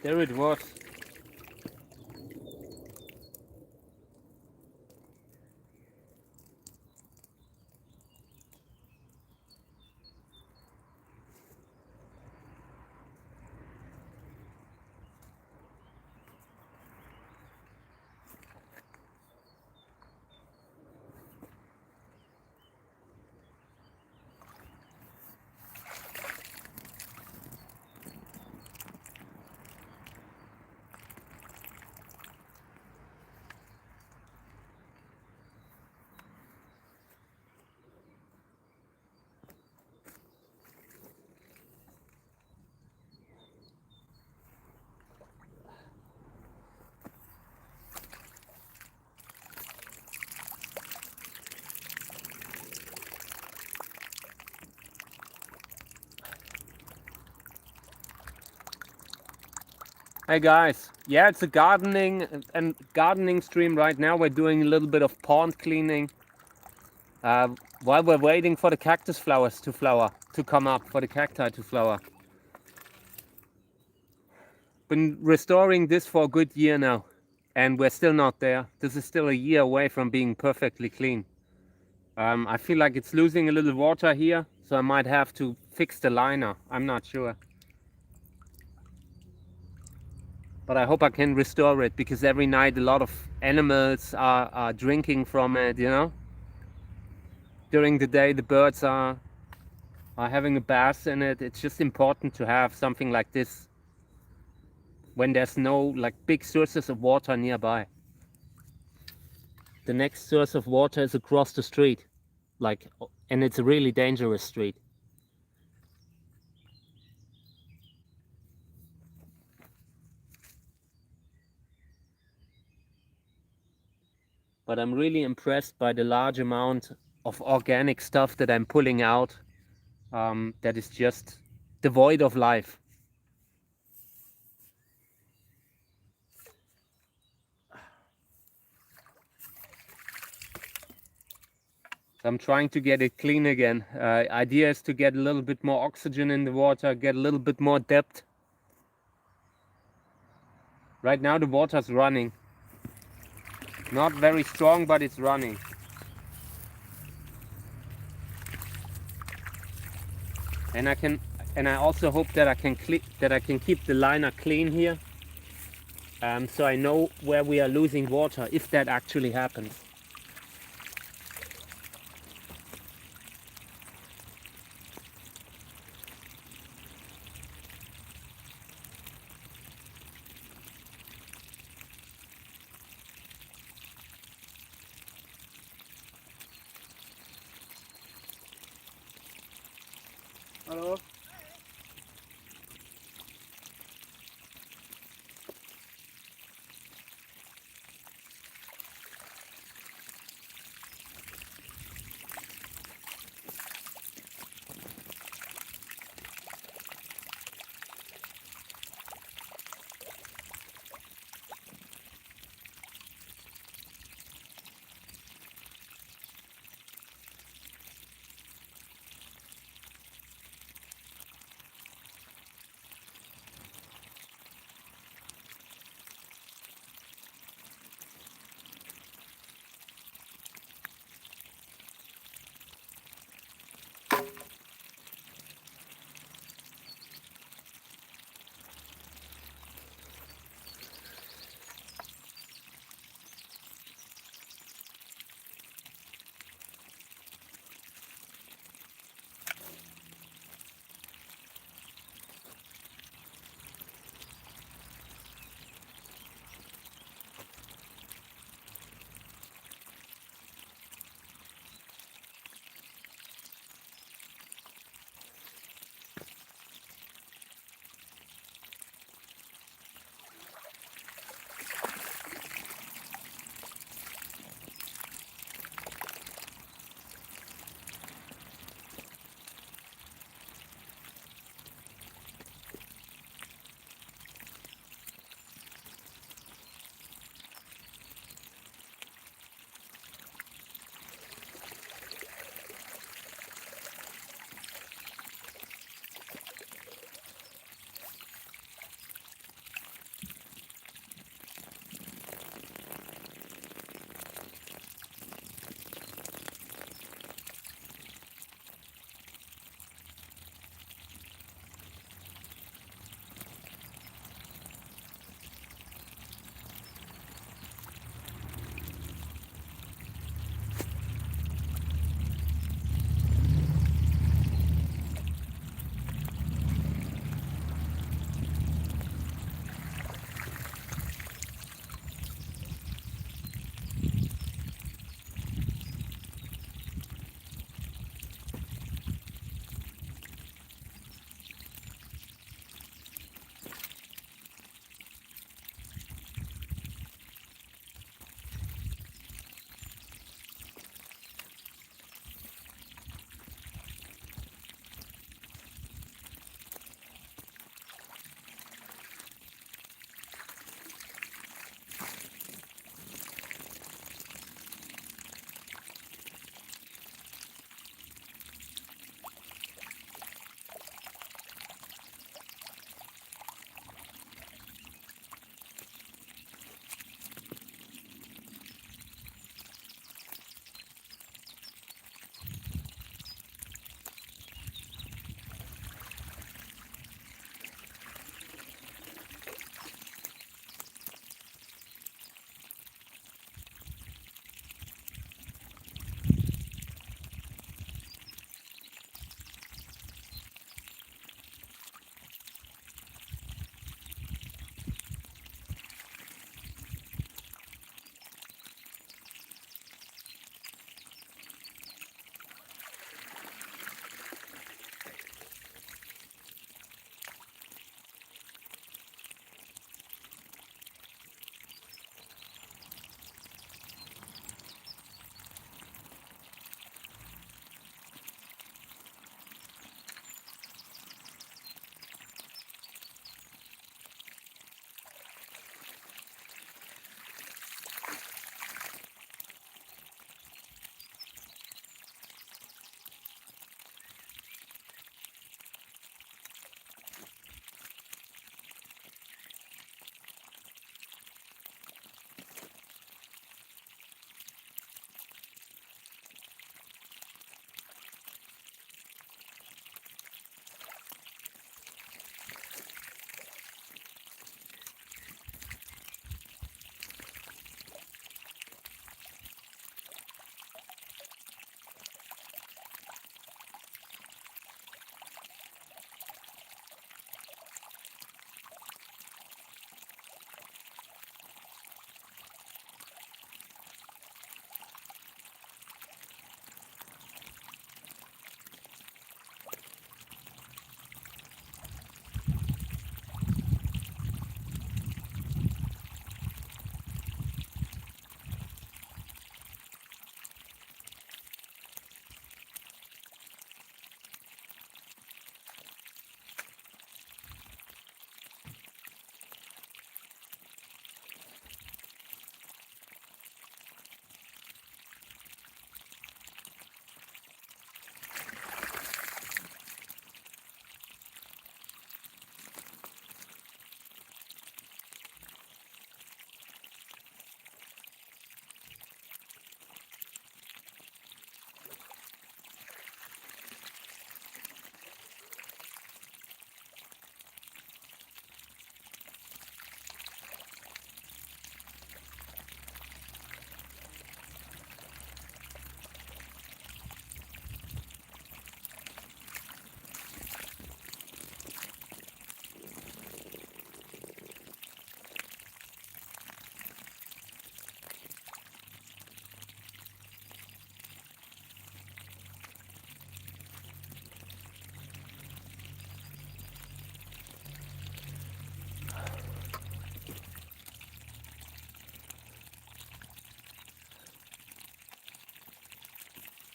There it was. Hey guys, yeah, it's a gardening stream right now. We're doing a little bit of pond cleaning while we're waiting for the cactus flowers to come up, for the cacti to flower. Been restoring this for a good year now, and we're still not there. This is still a year away from being perfectly clean. I feel like it's losing a little water here, so I might have to fix the liner. I'm not sure. But I hope I can restore it, because every night a lot of animals are drinking from it, you know. During the day the birds are having a bath in it. It's just important to have something like this when there's no like big sources of water nearby. The next source of water is across the street, and it's a really dangerous street. But I'm really impressed by the large amount of organic stuff that I'm pulling out, that is just devoid of life. So I'm trying to get it clean again. Idea is to get a little bit more oxygen in the water, get a little bit more depth. Right now the water's running. Not very strong, but it's running. And I also hope that I can keep the liner clean here, so I know where we are losing water, if that actually happens. Hallo.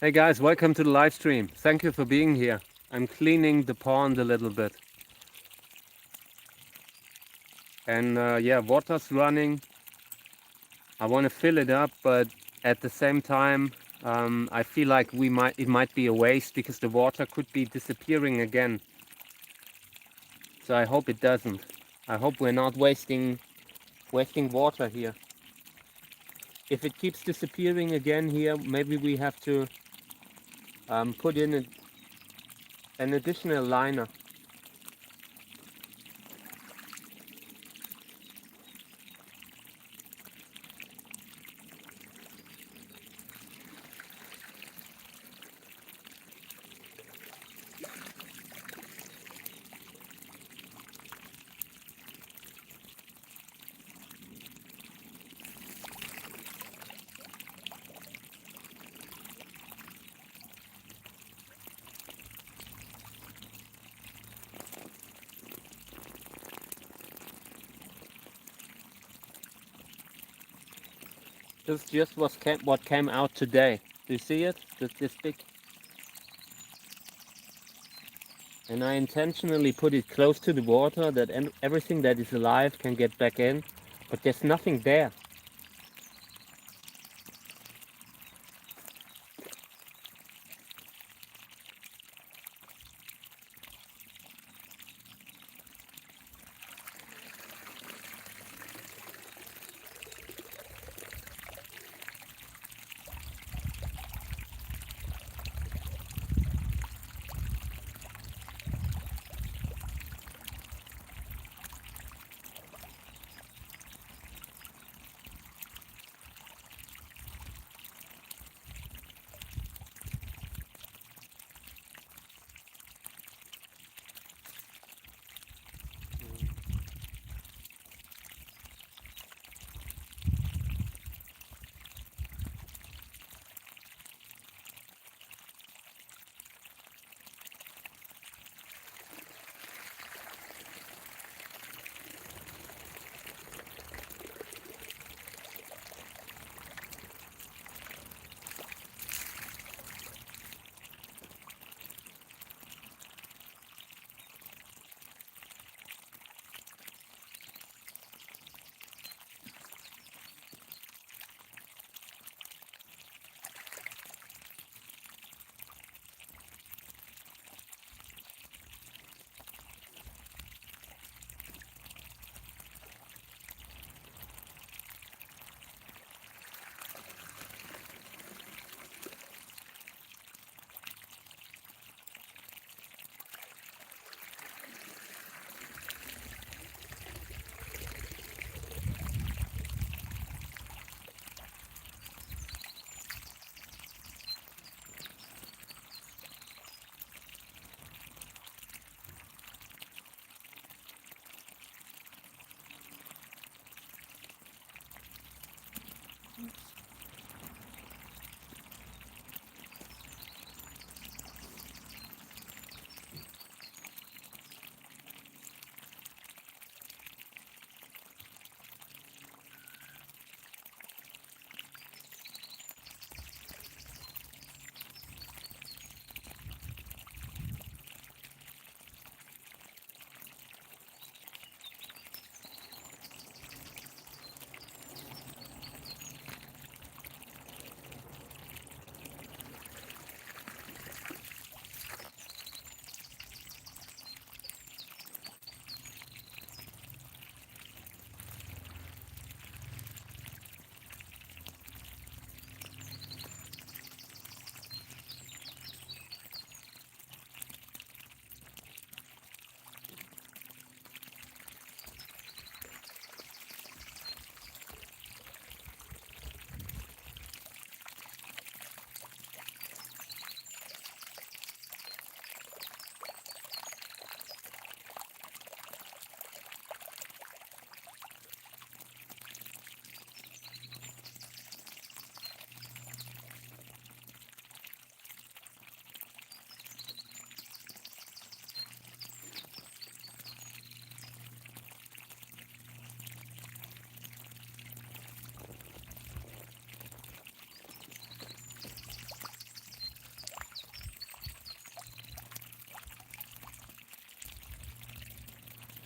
Hey guys, welcome to the live stream. Thank you for being here. I'm cleaning the pond a little bit. And yeah, water's running. I want to fill it up, but at the same time, I feel like it might be a waste because the water could be disappearing again. So I hope it doesn't. I hope we're not wasting water here. If it keeps disappearing again here, maybe we have to put in an additional liner. This just what came out today. Do you see it? This big. And I intentionally put it close to the water that everything that is alive can get back in, but there's nothing there.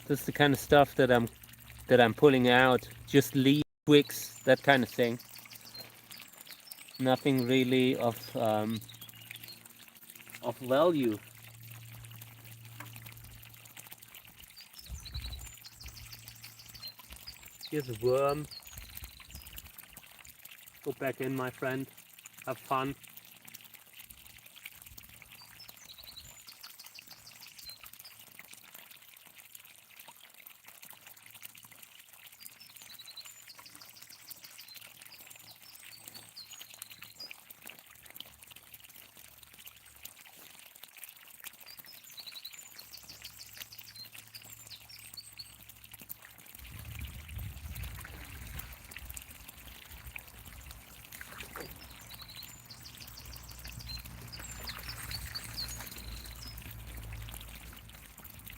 This is the kind of stuff that I'm pulling out. Just leaf twigs, that kind of thing. Nothing really of value. Here's a worm. Go back in, my friend. Have fun.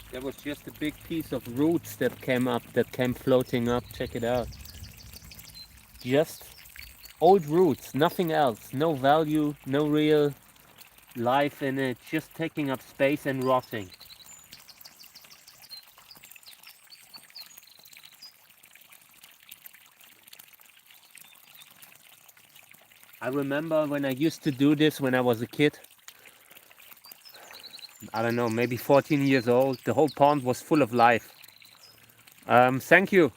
There was just a big piece of roots that came floating up. Check it out. Just old roots, nothing else. No value, no real life in it, just taking up space and rotting. I remember when I used to do this when I was a kid. I don't know, maybe 14 years old. The whole pond was full of life. Thank you.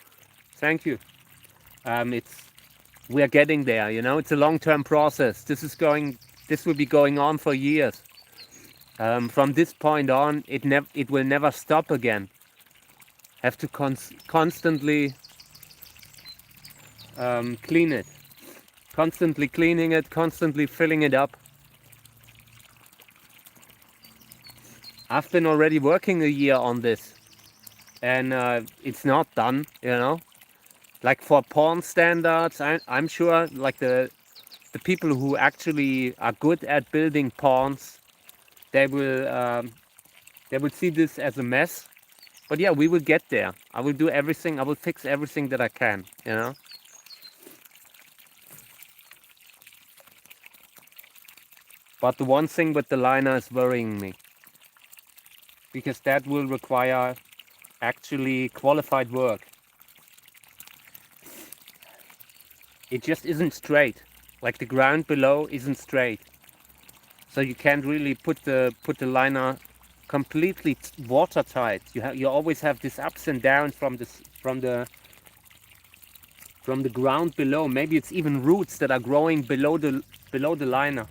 We're getting there, you know. It's a long-term process. This will be going on for years. From this point on, it will never stop again. Have to constantly clean it. Constantly cleaning it, constantly filling it up. I've been already working a year on this, and it's not done, you know. Like for pond standards, I'm sure like the people who actually are good at building ponds, they will see this as a mess. But yeah, we will get there. I will do everything. I will fix everything that I can, you know. But the one thing with the liner is worrying me, because that will require actually qualified work. It just isn't straight. Like the ground below isn't straight, so you can't really put the liner completely watertight. You always have this ups and downs from the ground below. Maybe it's even roots that are growing below the liner.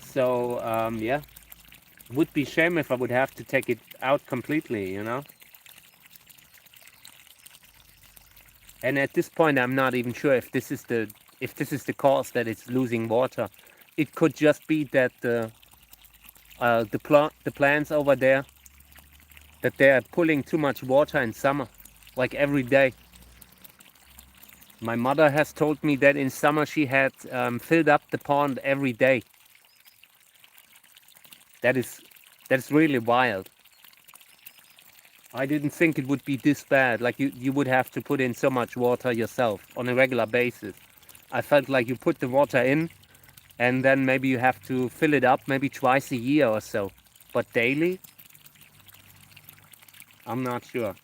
So yeah, would be shame if I would have to take it out completely, you know. And at this point, I'm not even sure if this is the cause that it's losing water. It could just be that the plants over there, that they are pulling too much water in summer, like every day. My mother has told me that in summer she had filled up the pond every day. That's really wild. I didn't think it would be this bad. Like you would have to put in so much water yourself on a regular basis. I felt like you put the water in, and then maybe you have to fill it up maybe twice a year or so. But daily? I'm not sure.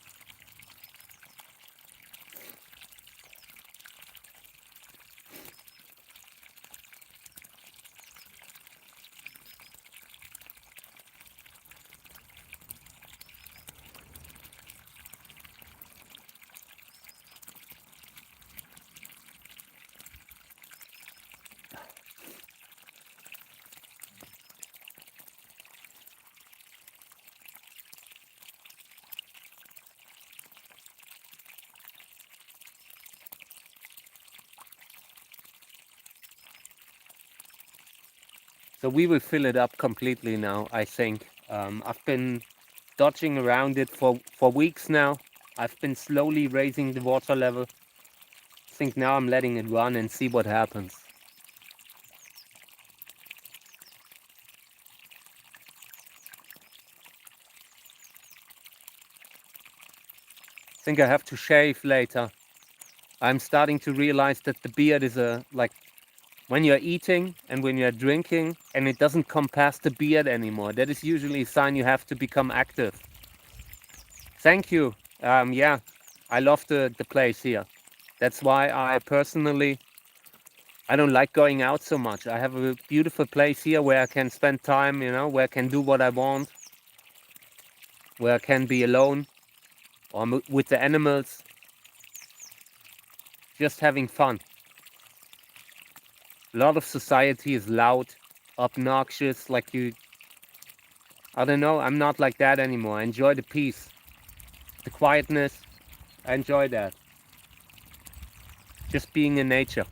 So we will fill it up completely now, I think. I've been dodging around it for weeks now. I've been slowly raising the water level. I think now I'm letting it run and see what happens. I think I have to shave later. I'm starting to realize that the beard is when you're eating and when you're drinking and it doesn't come past the beard anymore, that is usually a sign you have to become active. Thank you. Yeah, I love the place here. That's why I personally, I don't like going out so much. I have a beautiful place here where I can spend time, you know, where I can do what I want, where I can be alone or with the animals, just having fun. A lot of society is loud, obnoxious, like you, I don't know, I'm not like that anymore. I enjoy the peace, the quietness. I enjoy that. Just being in nature.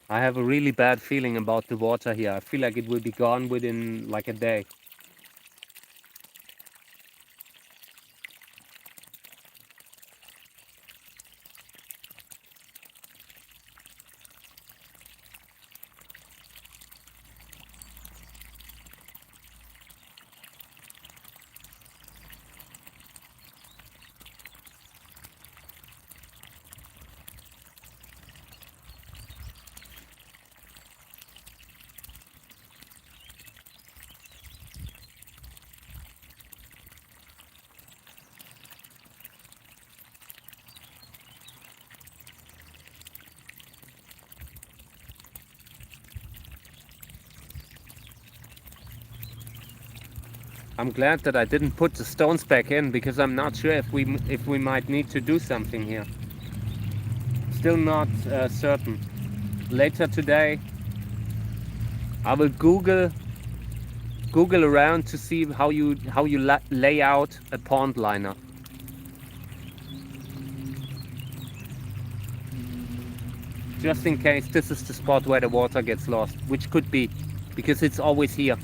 I have a really bad feeling about the water here. I feel like it will be gone within like a day. I'm glad that I didn't put the stones back in because I'm not sure if we might need to do something here. Still not certain. Later today, I will Google around to see how you lay out a pond liner. Just in case this is the spot where the water gets lost, which could be, because it's always here.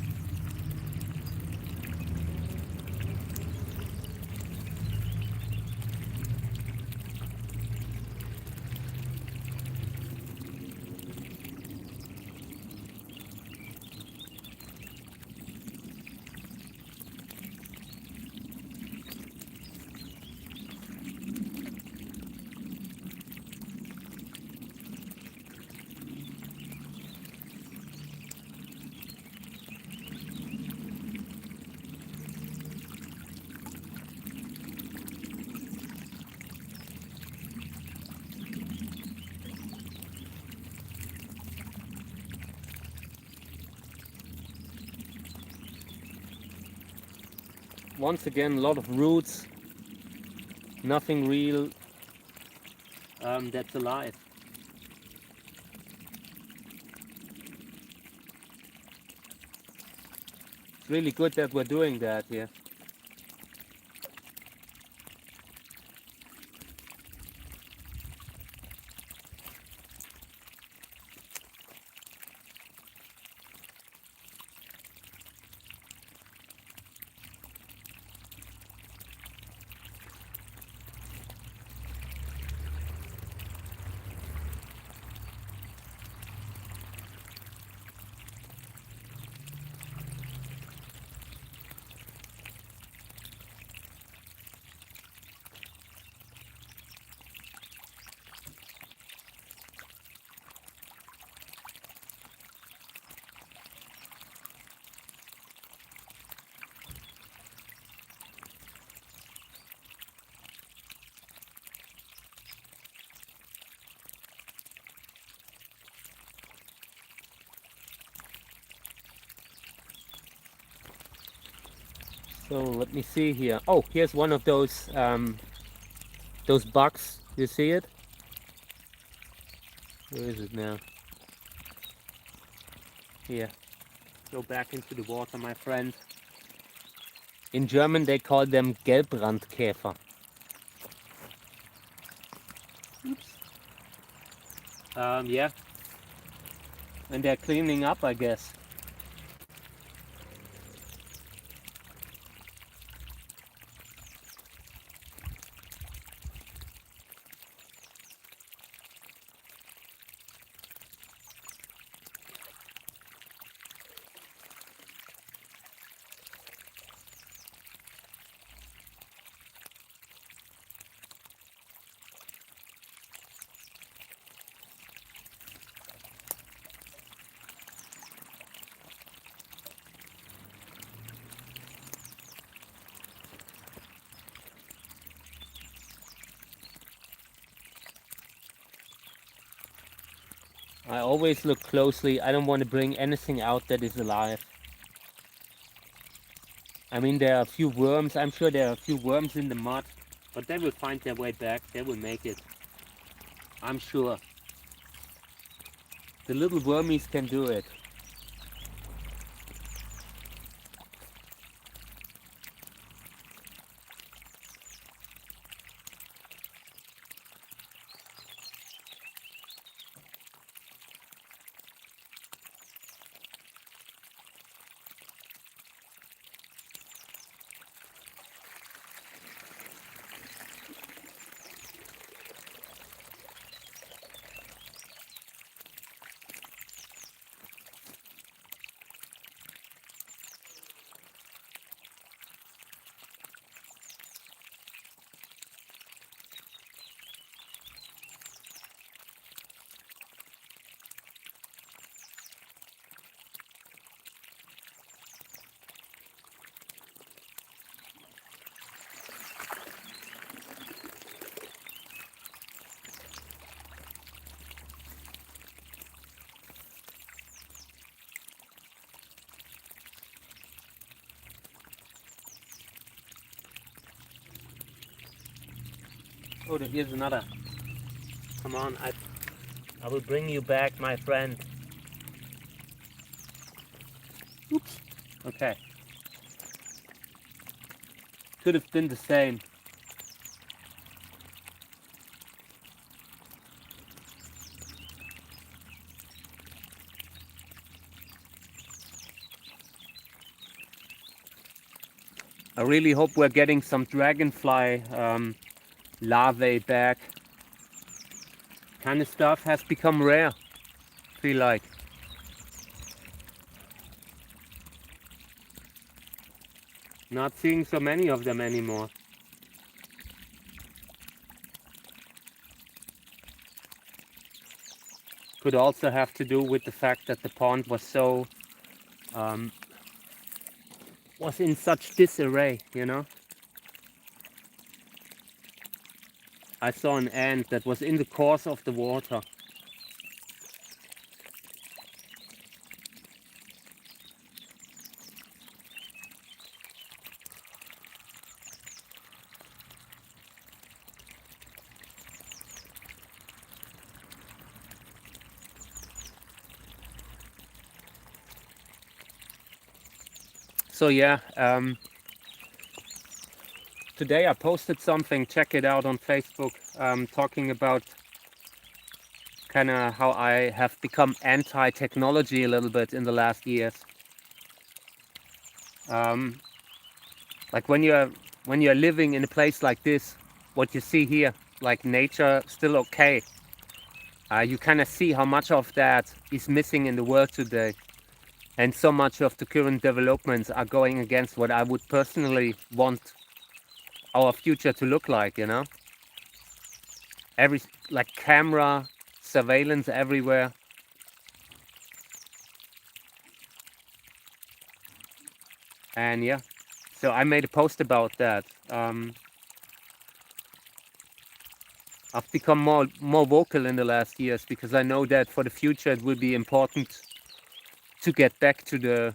Once again, a lot of roots, nothing real that's alive. It's really good that we're doing that here. So let me see here. Oh, here's one of those bugs. You see it? Where is it now? Here. Go back into the water, my friend. In German, they call them Gelbrandkäfer. Oops. Yeah. And they're cleaning up, I guess. I always look closely. I don't want to bring anything out that is alive. I mean, there are a few worms. I'm sure there are a few worms in the mud, but they will find their way back. They will make it. I'm sure. The little wormies can do it. Oh, here's another. Come on, I will bring you back, my friend. Oops. Okay. Could have been the same. I really hope we're getting some dragonfly larvae back. Kind of stuff has become rare, feel like. Not seeing so many of them anymore. Could also have to do with the fact that the pond was so was in such disarray, you know. I saw an ant that was in the course of the water. So yeah, today I posted something, check it out on Facebook, talking about kind of how I have become anti-technology a little bit in the last years. Like when you're living in a place like this, what you see here, like nature still okay. You kind of see how much of that is missing in the world today. And so much of the current developments are going against what I would personally want our future to look like, you know? Like camera, surveillance everywhere. And yeah, so I made a post about that. I've become more vocal in the last years because I know that for the future it will be important to get back to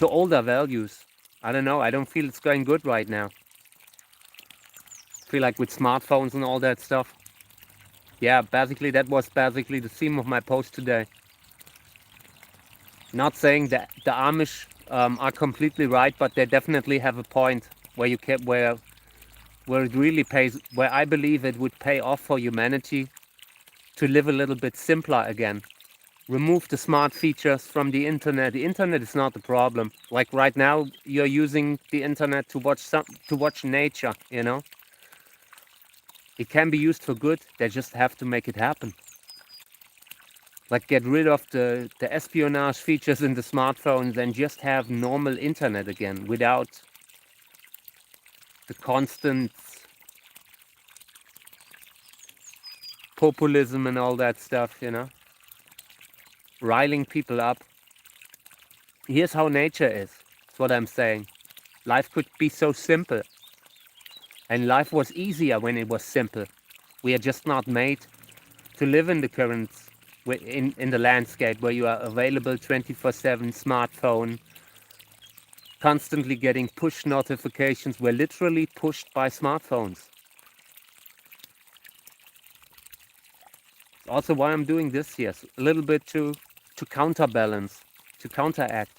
older values. I don't know, I don't feel it's going good right now. I feel like with smartphones and all that stuff. Yeah, basically that was basically the theme of my post today. Not saying that the Amish are completely right, but they definitely have a point where you can where it really pays, where I believe it would pay off for humanity to live a little bit simpler again. Remove the smart features from the internet. The internet is not the problem. Like right now, you're using the internet to watch nature, you know? It can be used for good. They just have to make it happen. Like get rid of the espionage features in the smartphones and just have normal internet again without the constant populism and all that stuff, you know? Riling people up. Here's how nature is. That's what I'm saying. Life could be so simple. And life was easier when it was simple. We are just not made to live in the current in the landscape where you are available 24/7, smartphone, constantly getting push notifications. We're literally pushed by smartphones. Also why I'm doing this here, a little bit to counterbalance, to counteract.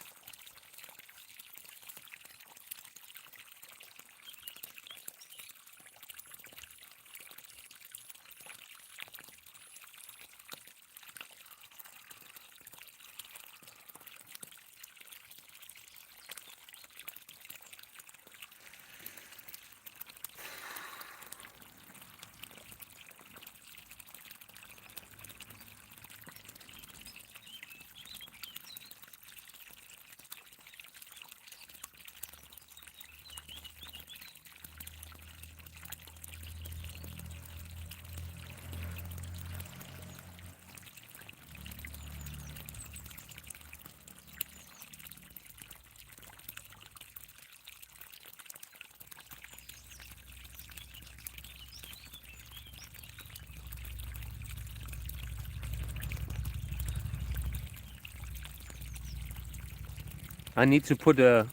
I need to put a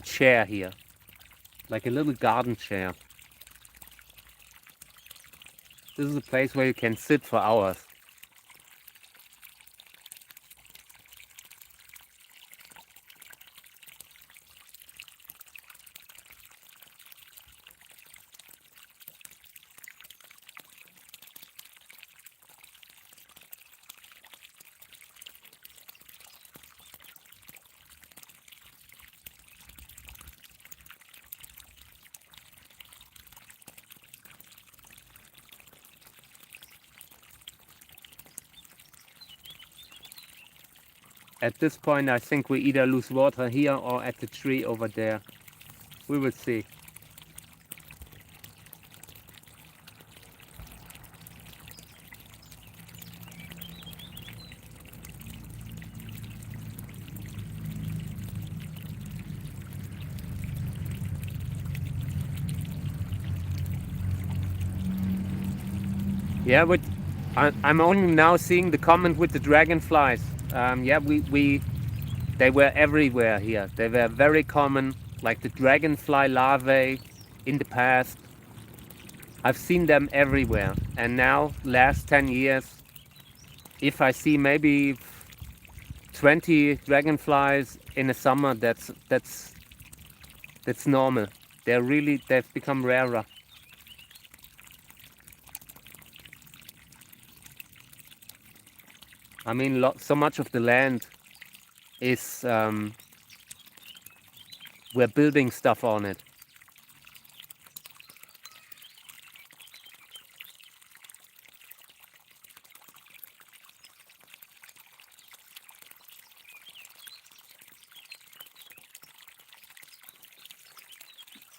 chair here, like a little garden chair. This is a place where you can sit for hours. At this point, I think we either lose water here or at the tree over there. We will see. Yeah, but I'm only now seeing the comment with the dragonflies. Yeah, they were everywhere here. They were very common, like the dragonfly larvae in the past. I've seen them everywhere. And now, last 10 years, if I see maybe 20 dragonflies in a summer, that's normal. They've become rarer. I mean, so much of the land is, we're building stuff on it.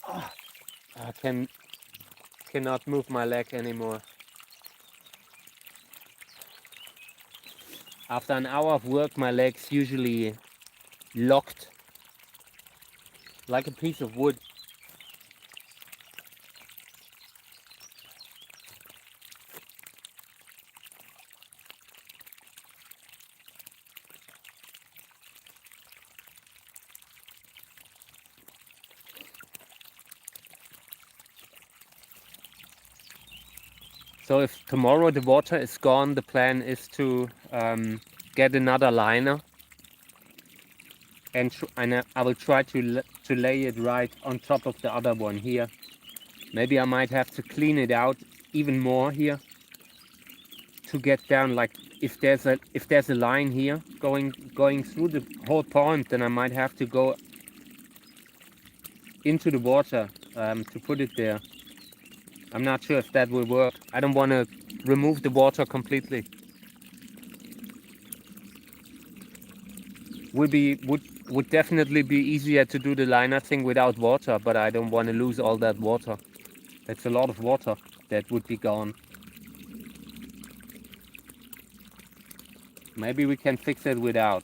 Oh, I cannot move my leg anymore. After an hour of work, my leg's usually locked like a piece of wood. So if tomorrow the water is gone, the plan is to get another liner, and I will try to lay it right on top of the other one here. Maybe I might have to clean it out even more here to get down. Like if there's a line here going through the whole pond, then I might have to go into the water to put it there. I'm not sure if that will work. I don't want to remove the water completely. Would definitely be easier to do the liner thing without water, but I don't want to lose all that water. That's a lot of water that would be gone. Maybe we can fix it without.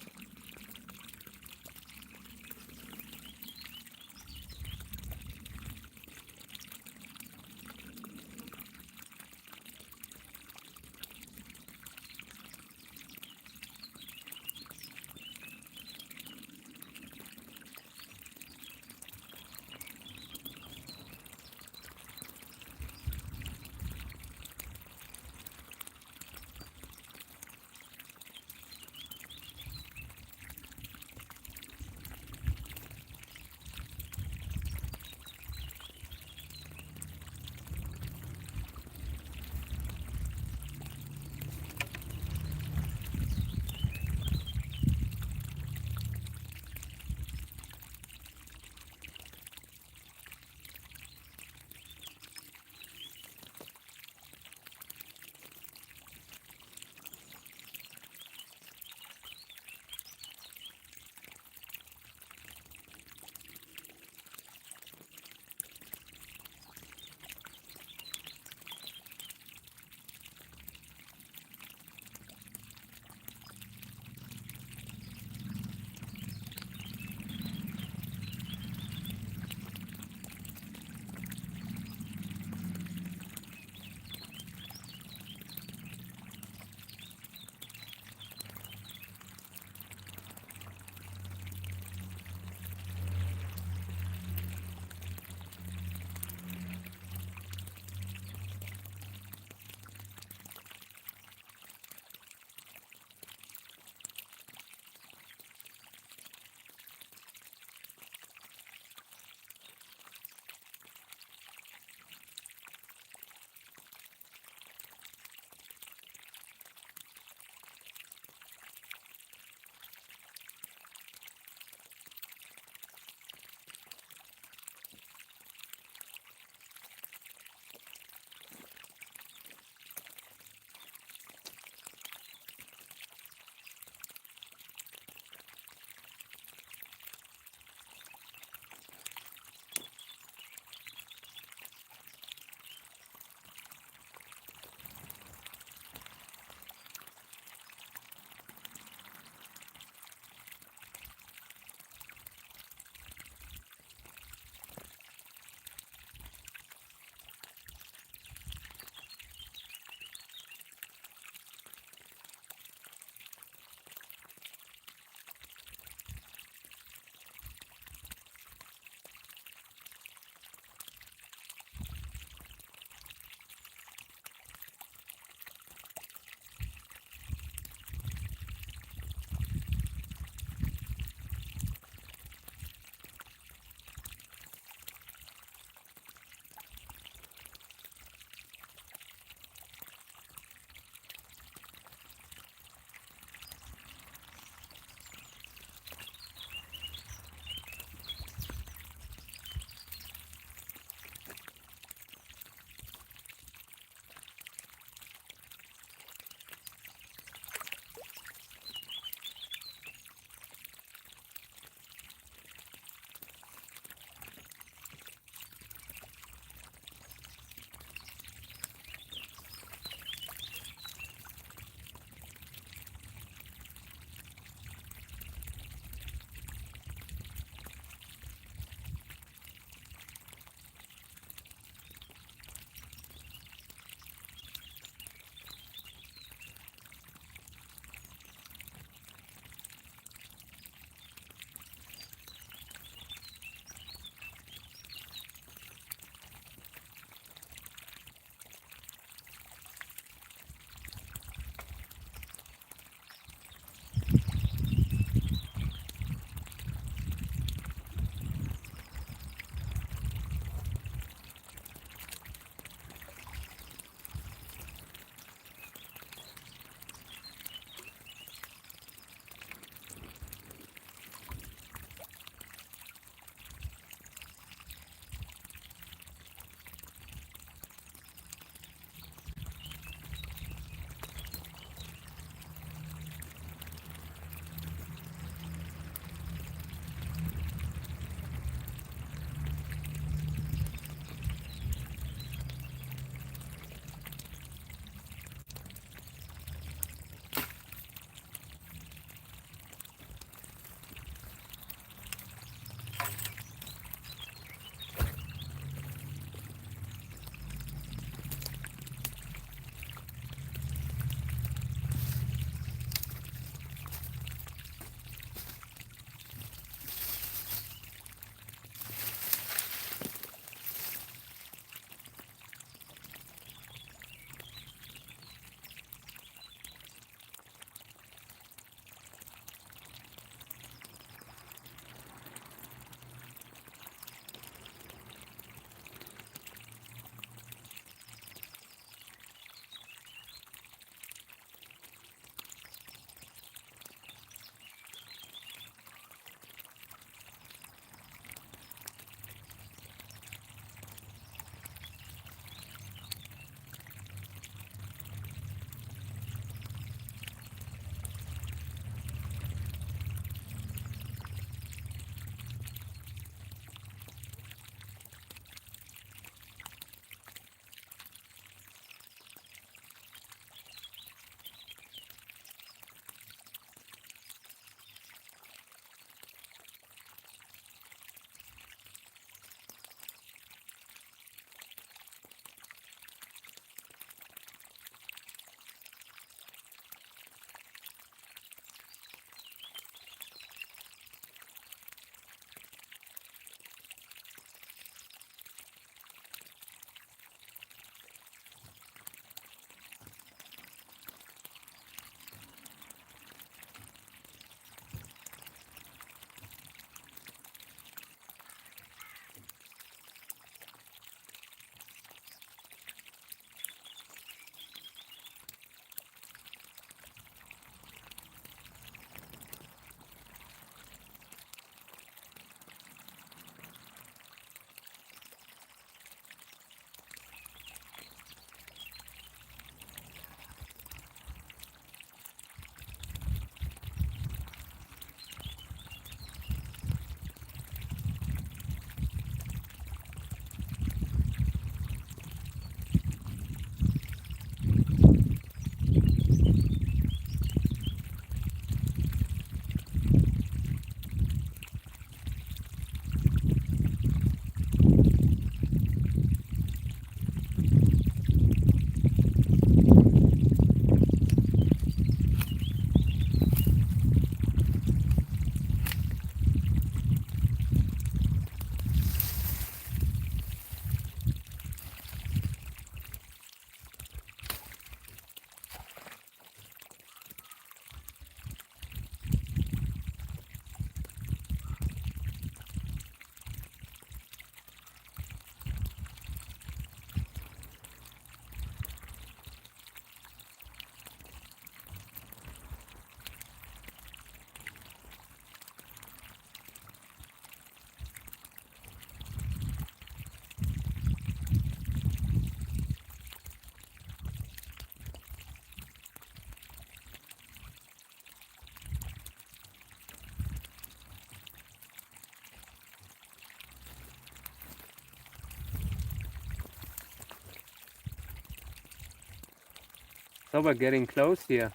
So we're getting close here.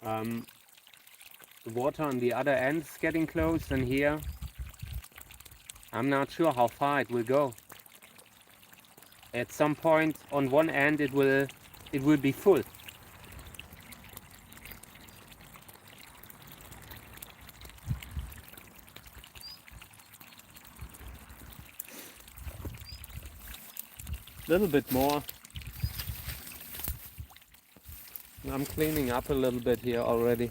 The water on the other end is getting close, and here I'm not sure how far it will go. At some point on one end it will be full. Little bit more. I'm cleaning up a little bit here already.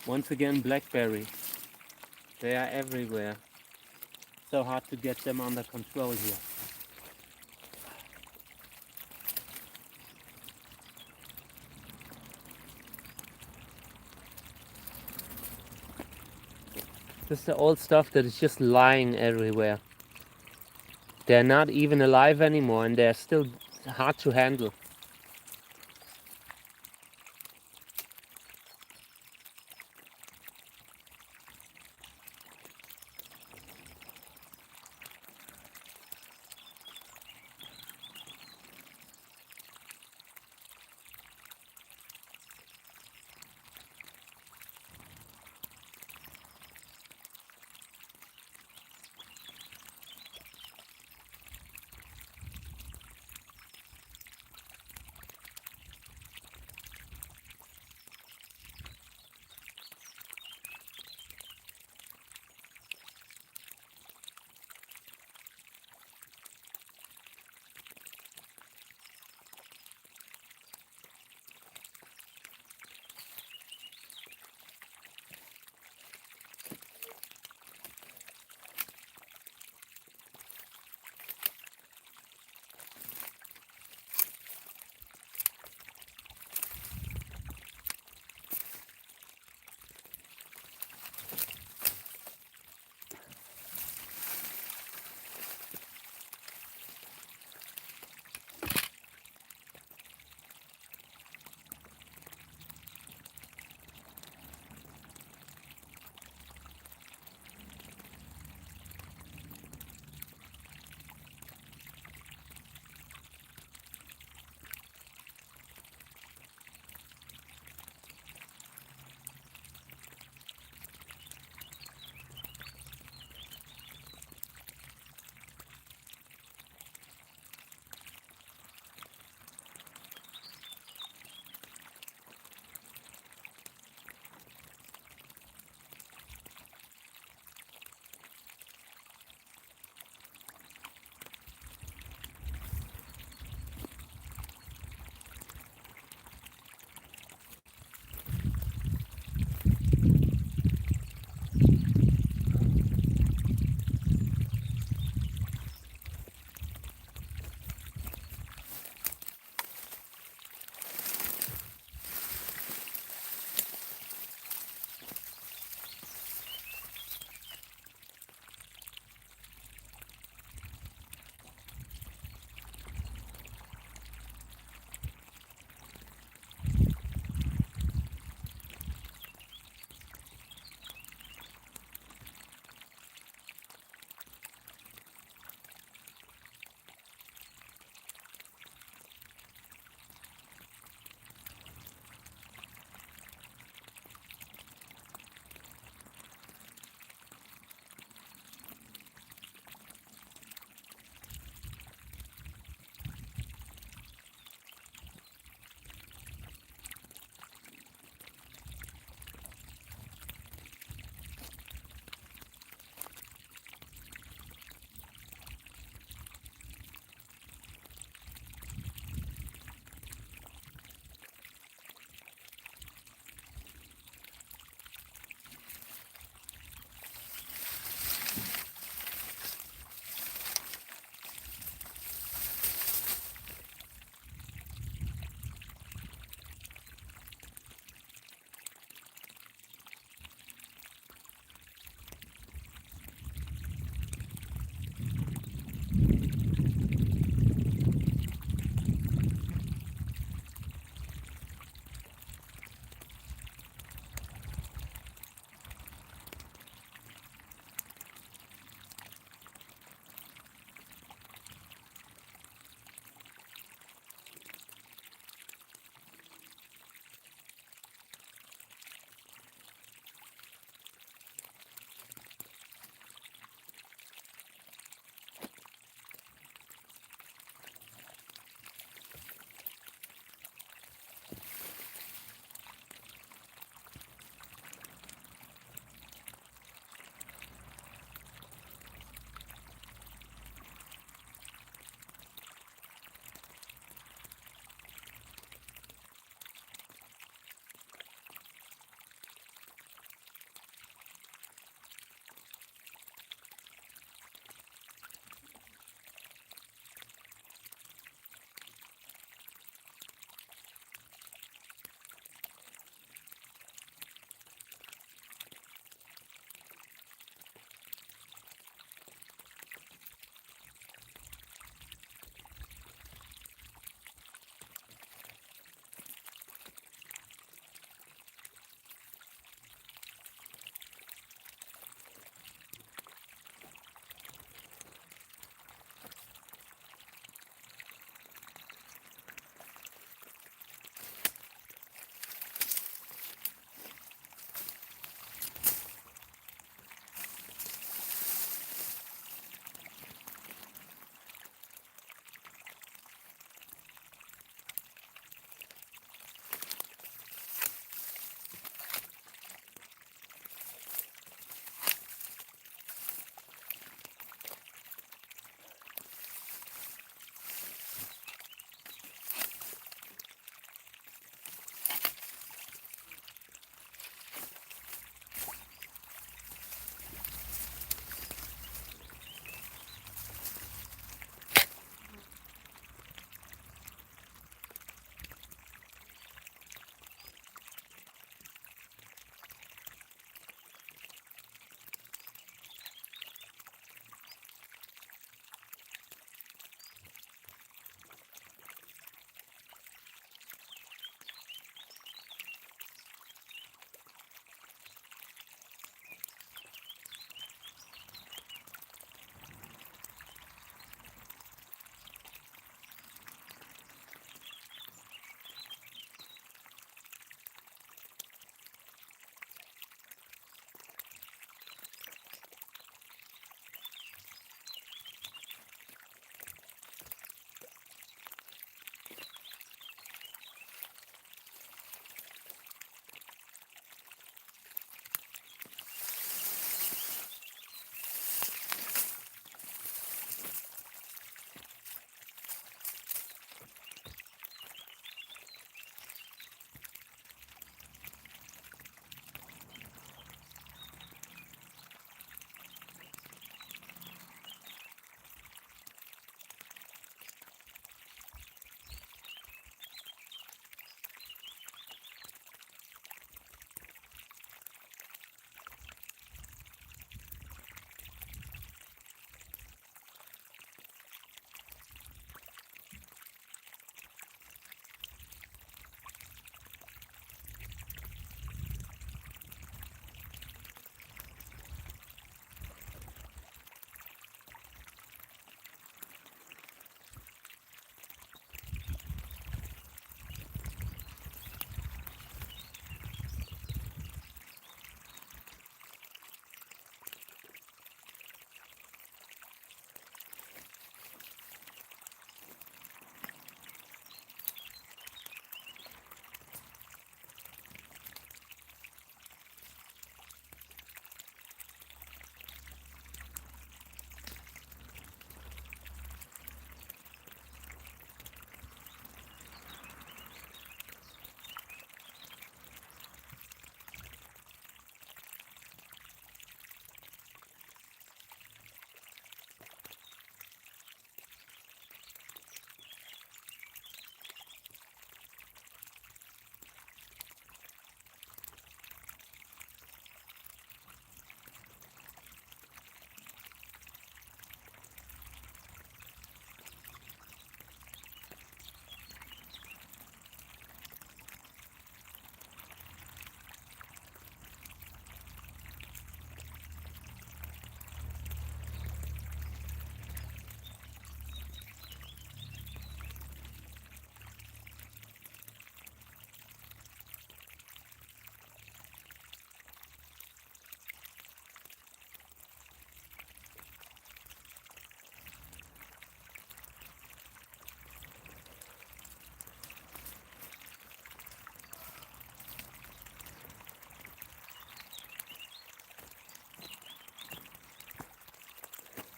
Once again, blackberries. They are everywhere. So hard to get them under control here. This is the old stuff that is just lying everywhere. They're not even alive anymore, and they're still hard to handle.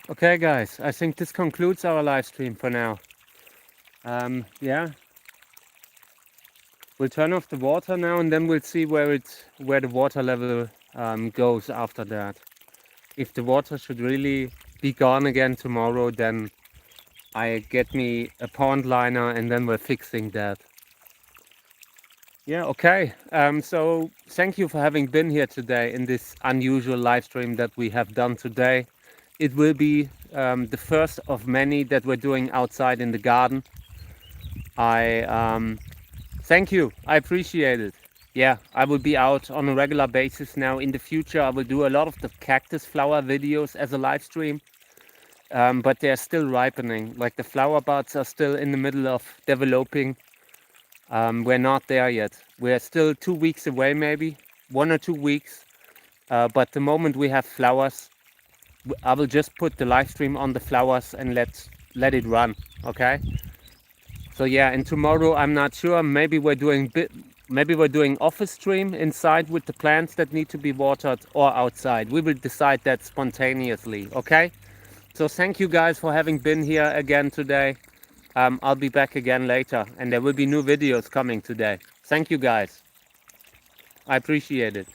Okay, guys, I think this concludes our live stream for now. Yeah, we'll turn off the water now, and then we'll see where the water level goes after that. If the water should really be gone again tomorrow, then I get me a pond liner, and then we're fixing that. Yeah, okay. So thank you for having been here today in this unusual live stream that we have done today. It will be the first of many that we're doing outside in the garden. I thank you. I appreciate it. Yeah, I will be out on a regular basis now. In the future, I will do a lot of the cactus flower videos as a live stream. But they're still ripening. Like the flower buds are still in the middle of developing. We're not there yet. We're still 2 weeks away, maybe 1 or 2 weeks. But the moment we have flowers, I will just put the live stream on the flowers and let it run. Okay. So yeah, and tomorrow I'm not sure. Maybe we're doing office stream inside with the plants that need to be watered, or outside. We will decide that spontaneously. Okay. So thank you guys for having been here again today. I'll be back again later, and there will be new videos coming today. Thank you guys. I appreciate it.